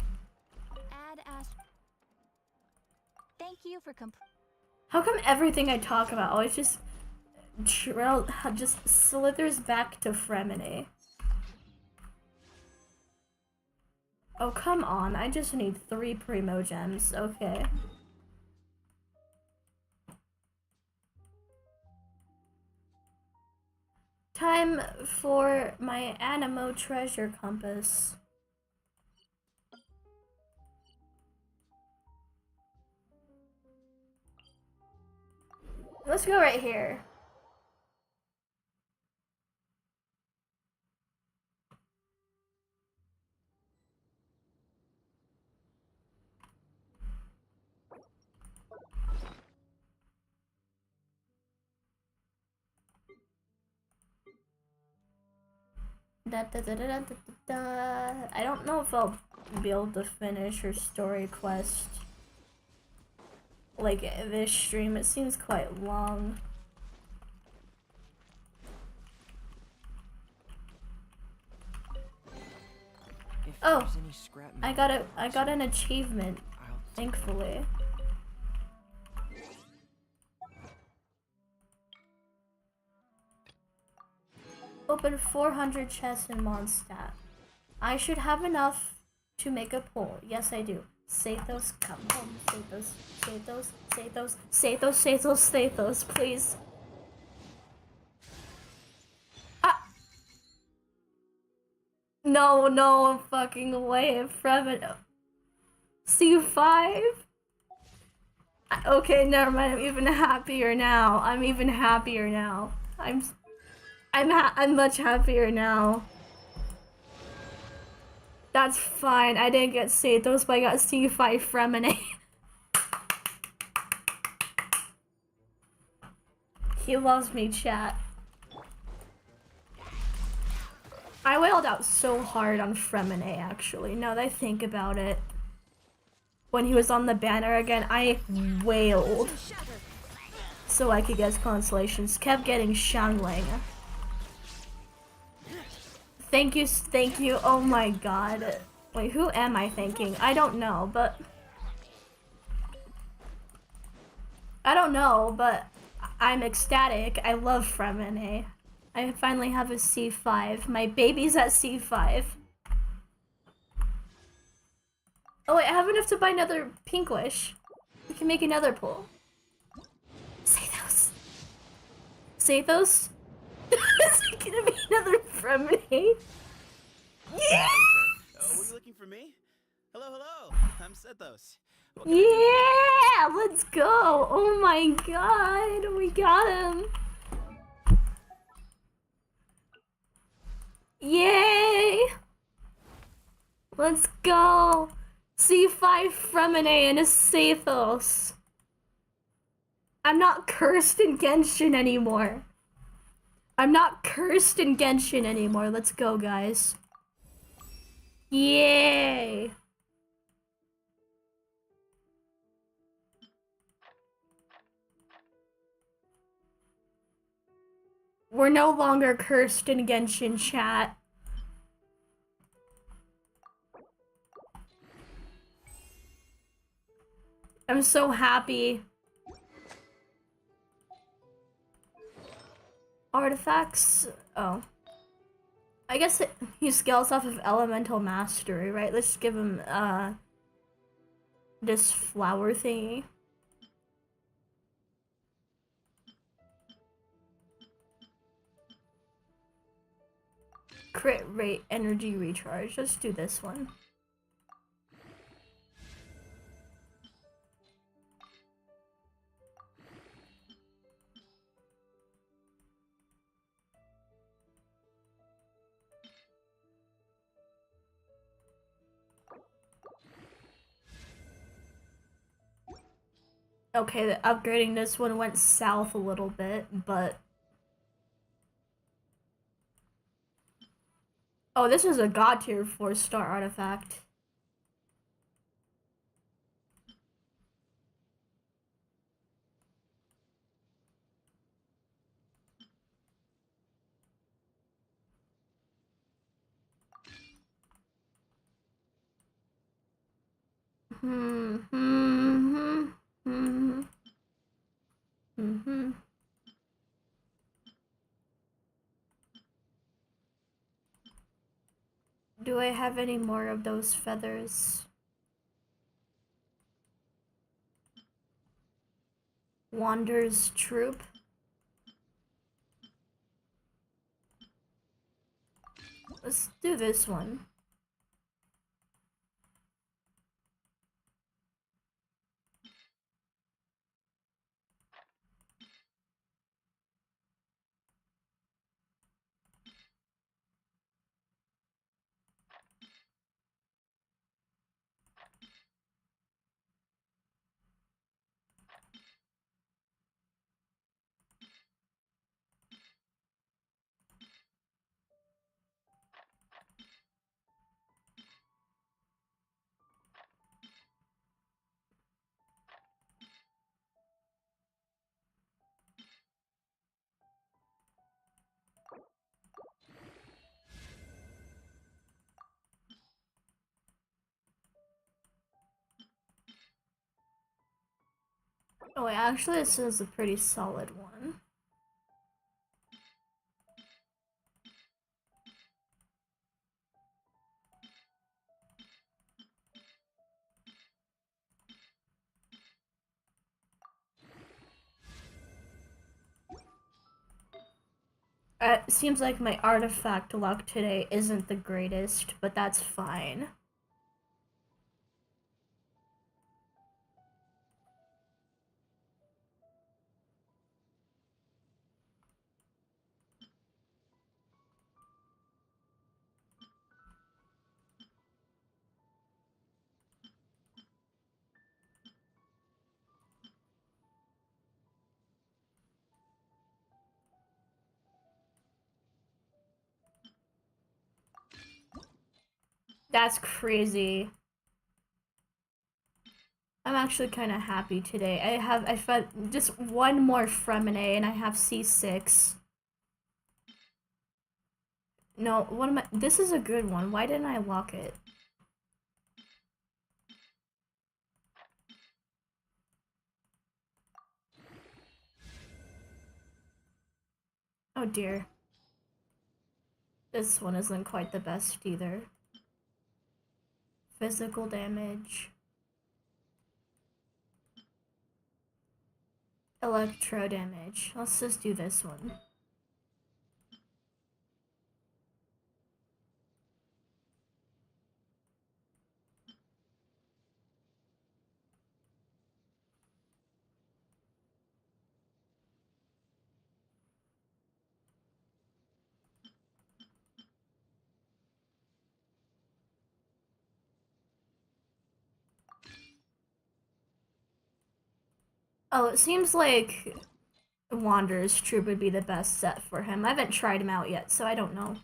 Thank you for How come everything I talk about always just slithers back to Freminet? Oh, come on. I just need 3 Primo Gems. Okay. Time for my Animo treasure compass. Let's go right here. I don't know if I'll be able to finish her story quest like this stream. It seems quite long. Oh, I got an achievement, thankfully. Open 400 chests in Mondstadt. I should have enough to make a pull. Yes, I do. Sathos, come home. Sathos, Sathos, Sathos, Sathos, Sathos, Sathos, please. Ah! No fucking way. Freminet. C5? Okay, never mind. I'm even happier now. I'm much happier now. That's fine. I didn't get Sathos, but I got C5 Freminet. He loves me, chat. I wailed out so hard on Freminet, actually, now that I think about it. When he was on the banner again, I wailed so I could get his constellations. Kept getting Shangling. Thank you, oh my god. Wait, who am I thanking? I don't know, but I'm ecstatic. I love Freminet. I finally have a C5. My baby's at C5. Oh wait, I have enough to buy another Pink Wish. We can make another pull. Sathos. Sathos? Is it gonna be another Freminet? Yeah! Were you looking for me? Hello, I'm Sethos. Yeah! Let's go! Oh my god, we got him! Yay! Let's go! C5 Freminet and a Sathos. I'm not cursed in Genshin anymore. Let's go, guys. Yay! We're no longer cursed in Genshin, chat. I'm so happy. Artifacts? Oh. I guess he scales off of Elemental Mastery, right? Let's give him, this flower thingy. Crit rate, energy recharge. Let's do this one. Okay, upgrading this one went south a little bit, but... Oh, this is a god tier 4-star artifact. Do I have any more of those feathers? Wander's Troop. Let's do this one. Oh, wait, actually, this is a pretty solid one. It seems like my artifact luck today isn't the greatest, but that's fine. That's crazy. I'm actually kind of happy today. I found just one more Freminet and I have C6. No, what am I? This is a good one. Why didn't I lock it? Oh dear. This one isn't quite the best either. Physical damage. Electro damage. Let's just do this one. Oh, it seems like Wanderer's Troop would be the best set for him. I haven't tried him out yet, so I don't know.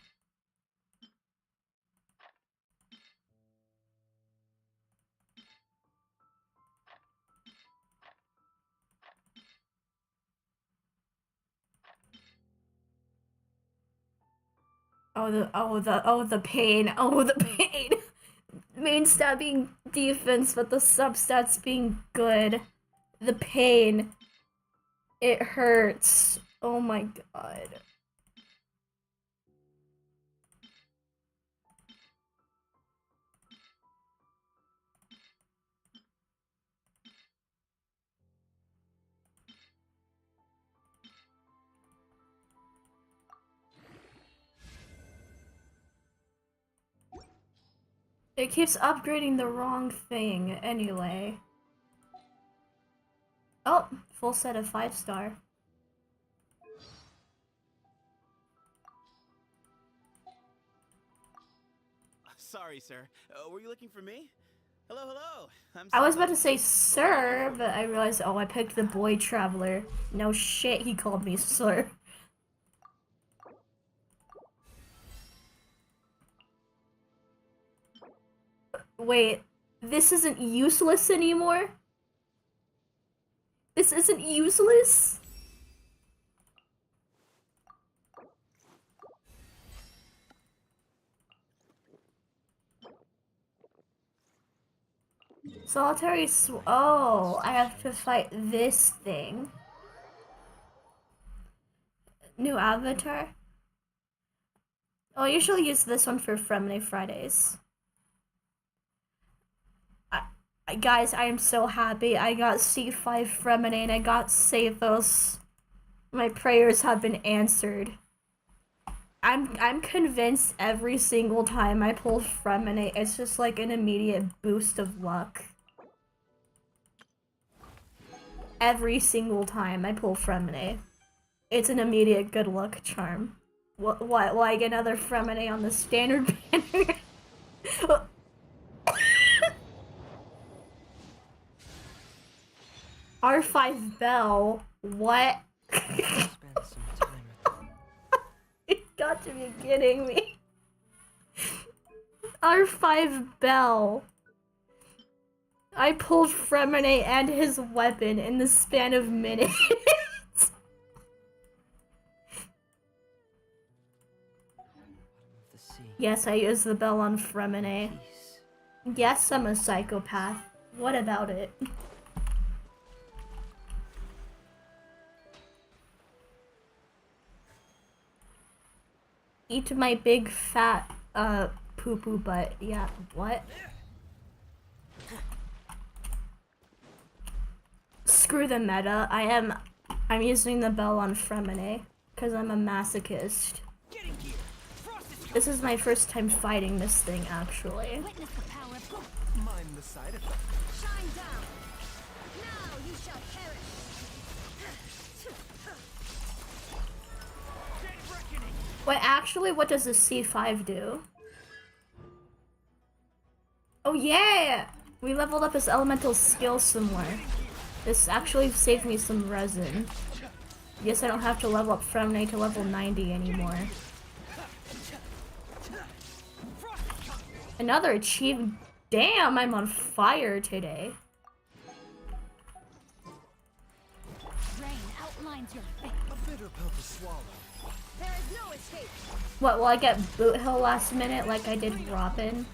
The pain. Oh, the pain. Main stat being defense, but the substats being good. The pain. It hurts. Oh my god. It keeps upgrading the wrong thing anyway. Oh, full set of 5-star. Sorry, sir. Were you looking for me? Hello, hello. I was about to say sir, but I realized, oh, I picked the boy traveler. No shit, he called me sir. Wait, this isn't useless anymore? This isn't useless? Solitary oh, I have to fight this thing. New avatar? Oh, I usually use this one for Freminet Fridays. Guys, I am so happy. I got C5 Freminet and I got Sathos. My prayers have been answered. I'm convinced every single time I pull Freminet, it's just like an immediate boost of luck. Every single time I pull Freminet, it's an immediate good luck charm. What? Like another Freminet on the standard banner? R5 Bell? What? You got to be kidding me. R5 Bell. I pulled Freminet and his weapon in the span of minutes. Yes, I used the bell on Freminet. Yes, I'm a psychopath. What about it? Eat my big fat poo-poo butt. Yeah, what? Screw the meta. I'm using the bell on Freminet because I'm a masochist. This is my first time fighting this thing, actually. Witness the power of Mind the side effects. shine down. Now you shall perish. Wait, actually, what does the C5 do? Oh yeah! We leveled up his elemental skill somewhere. This actually saved me some resin. Guess I don't have to level up Freminet to level 90 anymore. Another achievement. Damn, I'm on fire today. Rain outlines your fate. A bitter pill to swallow. There is no escape. What, will I get boot hill last minute like I did Robin?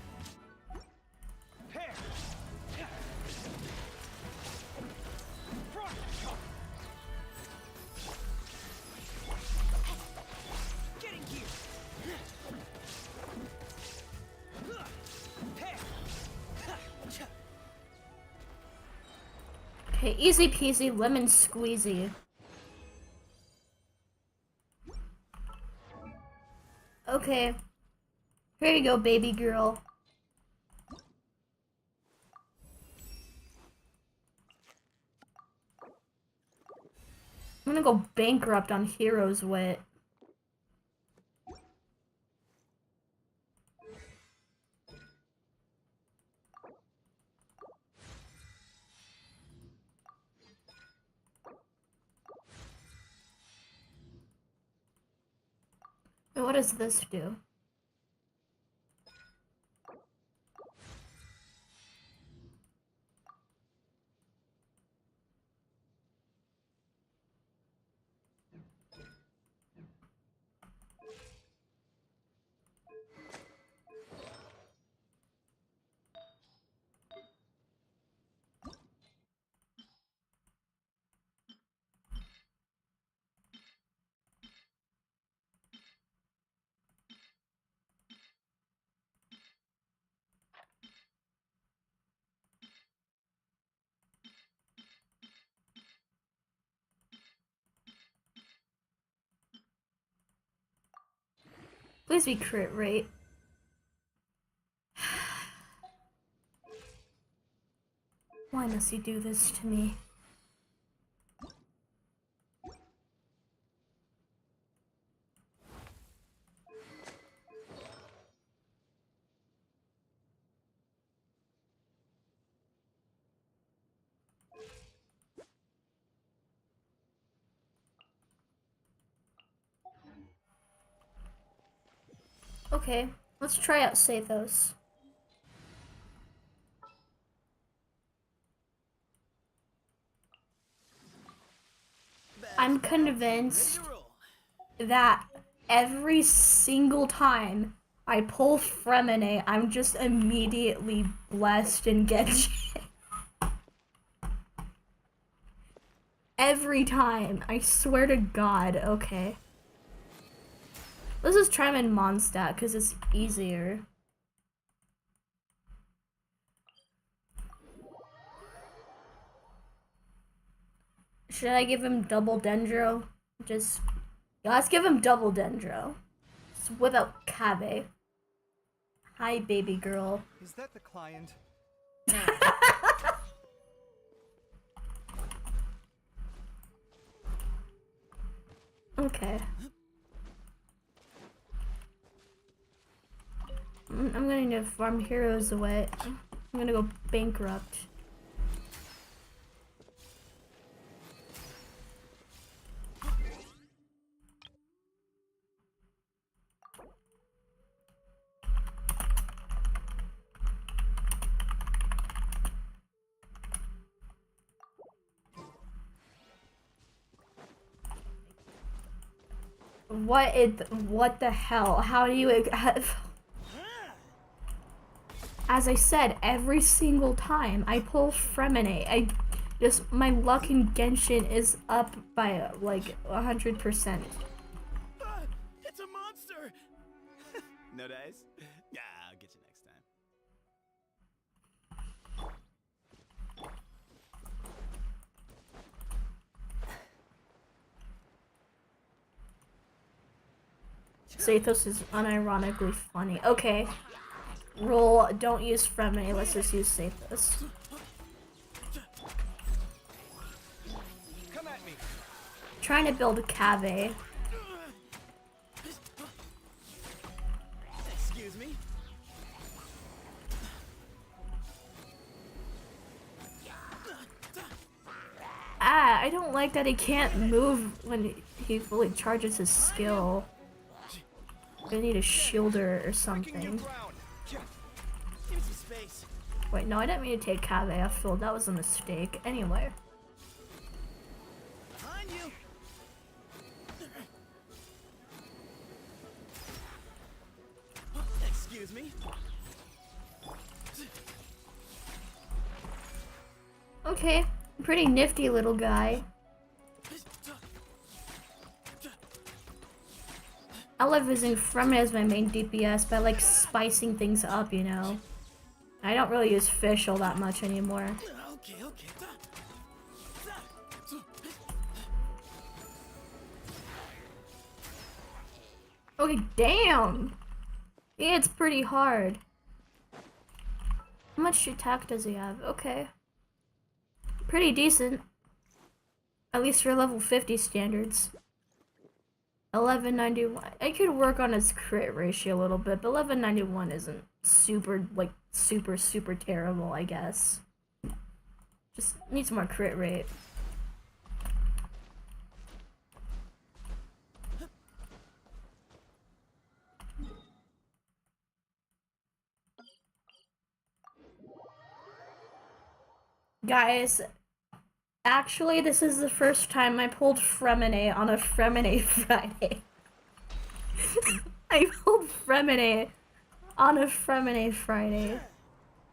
Okay, easy peasy, lemon squeezy. Okay. Here you go, baby girl. I'm gonna go bankrupt on Hero's Wit. Wait, what does this do? Please be crit rate. Why must he do this to me? Okay, let's try out Sathos. I'm convinced that every single time I pull Freminet, I'm just immediately blessed and get every time. I swear to God. Okay. Let's just try him in Mondstadt because it's easier. Should I give him double Dendro? Just, yeah, let's give him double Dendro. Just without Cave. Hi, baby girl. Is that the client? Okay. I'm gonna need to farm heroes away. I'm gonna go bankrupt. What the hell? How do you... As I said, every single time I pull Freminet, my luck in Genshin is up by like 100%. It's a monster! No dice? Yeah, I'll get you next time. Zathos is unironically funny. Okay. Roll, don't use Freminet, let's just use Zathos. Come at me. Trying to build a cave. Excuse me. Ah, I don't like that he can't move when he fully charges his skill. I need a shielder or something. Wait, no, I didn't mean to take cave off field. That was a mistake. Anyway. Behind you. Excuse me. Okay, pretty nifty little guy. I love using Freminet as my main DPS, but I like spicing things up, you know. I don't really use fish all that much anymore. Okay. Okay, damn! Yeah, it's pretty hard. How much attack does he have? Okay. Pretty decent. At least for level 50 standards. 1191. I could work on his crit ratio a little bit, but 1191 isn't super, like, super terrible, I guess. Just needs more crit rate. Guys, actually, this is the first time I pulled Freminet on a Freminet Friday. I pulled Freminet on a Freminet Friday.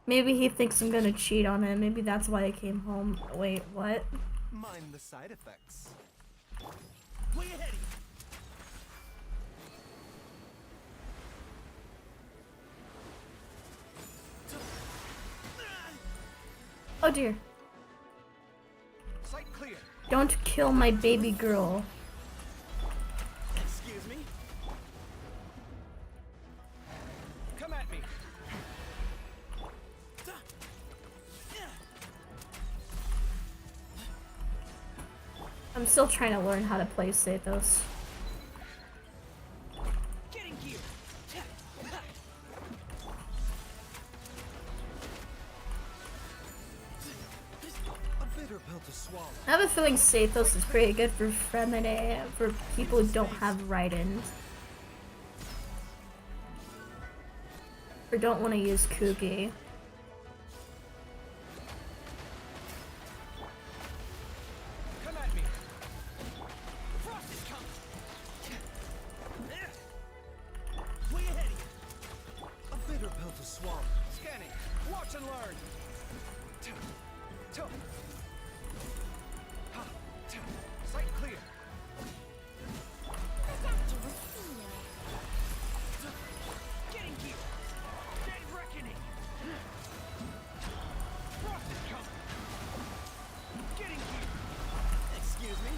Maybe he thinks I'm gonna cheat on him. Maybe that's why I came home. Wait, what? Mind the side effects. Way ahead. Oh dear. Sight clear. Don't kill my baby girl. Excuse me. Come at me. I'm still trying to learn how to play Zathos. Getting gear. A bitter pill to swallow. I have a feeling Zathos is pretty good for Freminet, for people who don't have write-ins. Or don't want to use Kugi. Come at me. Frost is coming. Way ahead. A bitter pill to swallow. Scanning. Watch and learn. Sight clear. Getting gear. Dead reckoning. Frost is coming. Getting gear. Excuse me.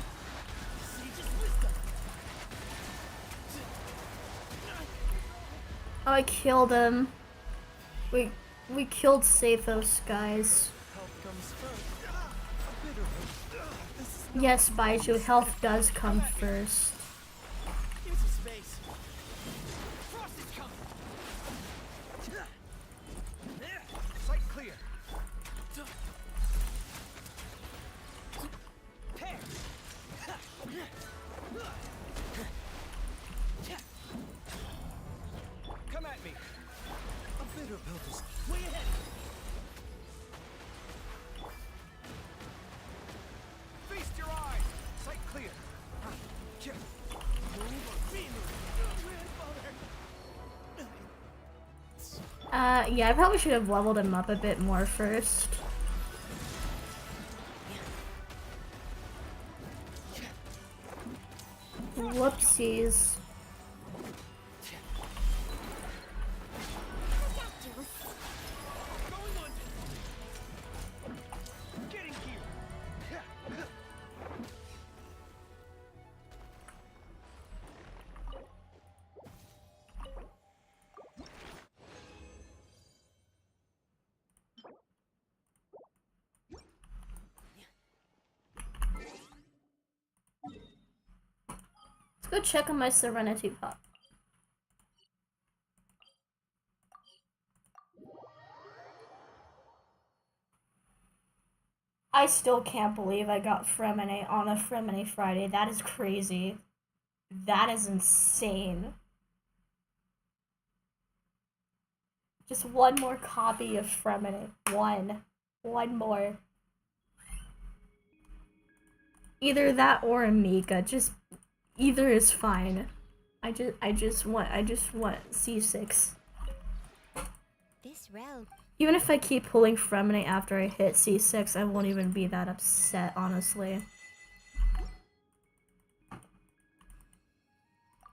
Sage's wisdom. Oh, I killed him. We killed Zathos, guys. Health comes first. A bitter pill. Yes, Baiju, health does come first. Here's some space. Frost is coming. Sight clear. Tear. Come at me. A bitter pill to swallow. Way ahead. Feast your eyes. Sight clear. Yeah, I probably should have leveled him up a bit more first. Whoopsies. Let's go check on my Serenity Pup. I still can't believe I got Freminet on a Freminet Friday. That is crazy. That is insane. Just one more copy of Freminet. One more. Either that or Amika. Just either is fine. I just want C6. This road. Even if I keep pulling Freminet after I hit C6, I won't even be that upset, honestly.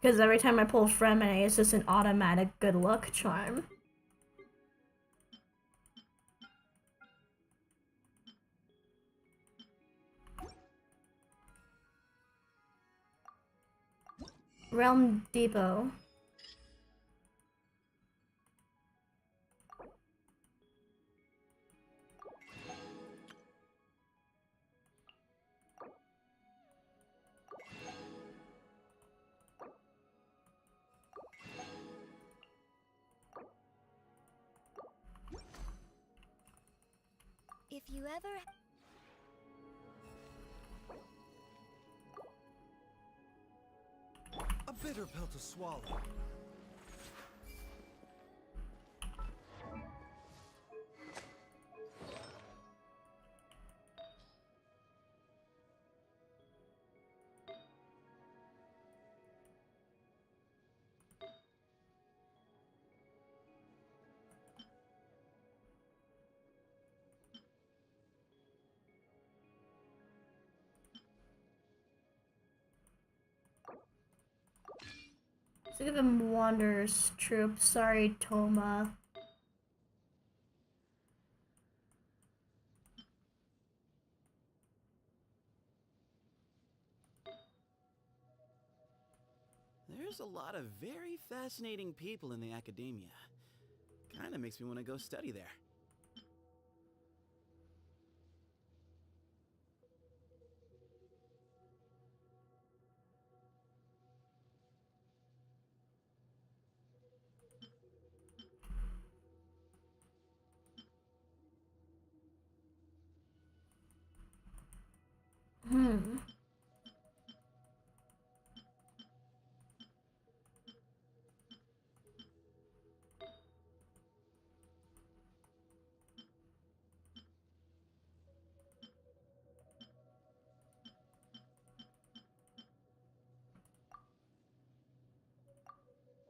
Because every time I pull Freminet, it's just an automatic good luck charm. Realm Depot. If you ever... A bitter pill to swallow. Let's give him Wanderer's Troop. Sorry, Toma. There's a lot of very fascinating people in the academia. Kinda makes me want to go study there.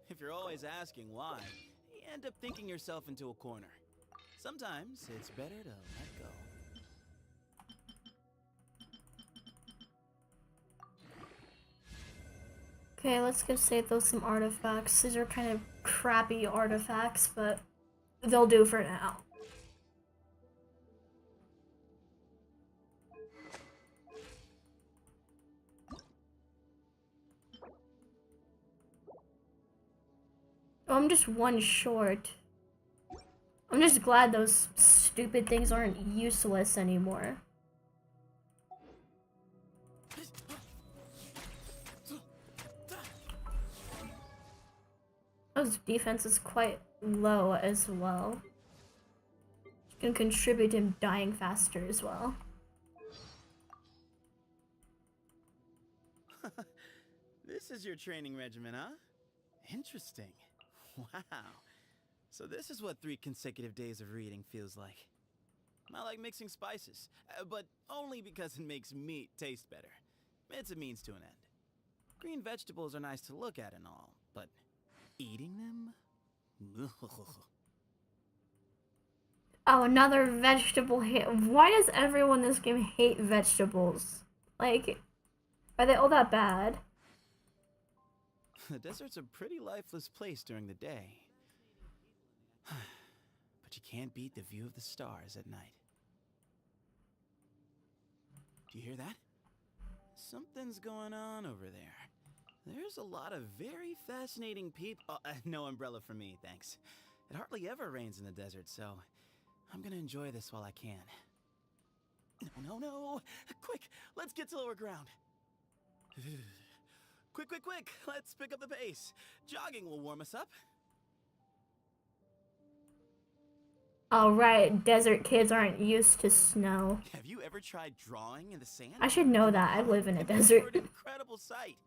If you're always asking why, you end up thinking yourself into a corner. Sometimes it's better to let go. Okay, let's go save those some artifacts. These are kind of crappy artifacts, but they'll do for now. Oh, I'm just one short. I'm just glad those stupid things aren't useless anymore. Those defense is quite low as well. Which can contribute to him dying faster as well. This is your training regimen, huh? Interesting. Wow. So this is what 3 consecutive days of reading feels like. I like mixing spices, but only because it makes meat taste better. It's a means to an end. Green vegetables are nice to look at and all, but eating them? Oh, another vegetable hate. Why does everyone in this game hate vegetables? Like, are they all that bad? The desert's a pretty lifeless place during the day. But you can't beat the view of the stars at night. Do you hear that? Something's going on over there. There's a lot of very fascinating people. No umbrella for me, thanks. It hardly ever rains in the desert, so I'm gonna enjoy this while I can. No. Quick, let's get to lower ground. Quick, quick, quick! Let's pick up the pace. Jogging will warm us up. Alright, desert kids aren't used to snow. Have you ever tried drawing in the sand? I should know that. I live in a It makes desert. for an incredible sight,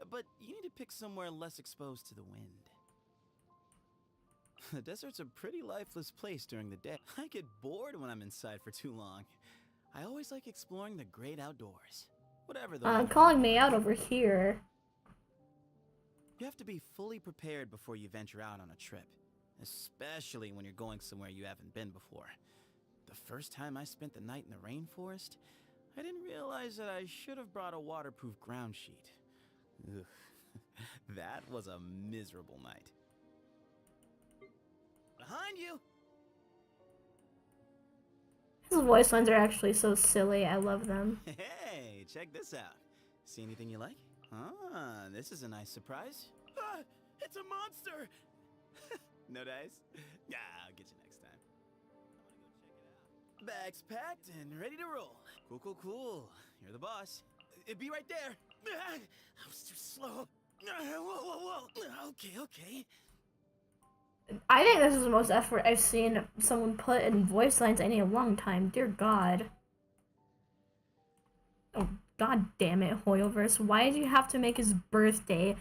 but you need to pick somewhere less exposed to the wind. The desert's a pretty lifeless place during the day. I get bored when I'm inside for too long. I always like exploring the great outdoors. Whatever the weather. Calling me out over here. You have to be fully prepared before you venture out on a trip, especially when you're going somewhere you haven't been before. The first time I spent the night in the rainforest, I didn't realize that I should have brought a waterproof ground sheet. Ugh. That was a miserable night. Behind you! His voice lines are actually so silly. I love them. Hey, check this out. See anything you like? Ah, this is a nice surprise. Ah, it's a monster! No dice? Yeah, I'll get you next time. I wanna go check it out. Bags packed and ready to roll. Cool, cool, cool. You're the boss. It'd be right there. Ah, I was too slow. Ah, whoa, whoa, whoa. Okay, okay. I think this is the most effort I've seen someone put in voice lines in a long time. Dear God. Oh, God damn it, Hoyoverse. Why did you have to make his birthday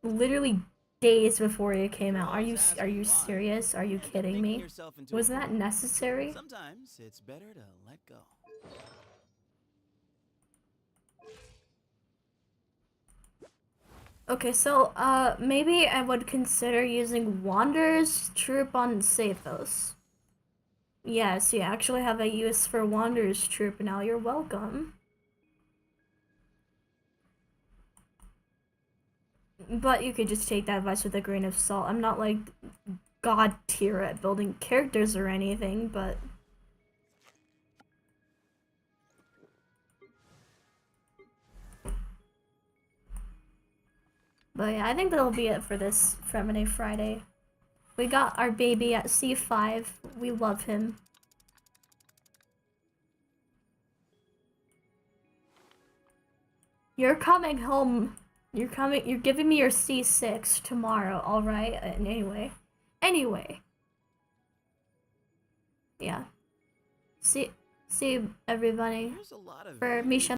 literally days before it came out? Are you serious? Are you kidding me? Was that necessary? Sometimes it's better to let go. Okay, so, maybe I would consider using Wanderer's Troop on Sathos. Yes, you actually have a use for Wanderer's Troop now. You're welcome. But you could just take that advice with a grain of salt. I'm not, like, god tier at building characters or anything, but... But yeah, I think that'll be it for this Freminet Friday. We got our baby at C5. We love him. You're coming home. You're giving me your C6 tomorrow, alright? Anyway. Yeah. See everybody. There's a lot of For Misha.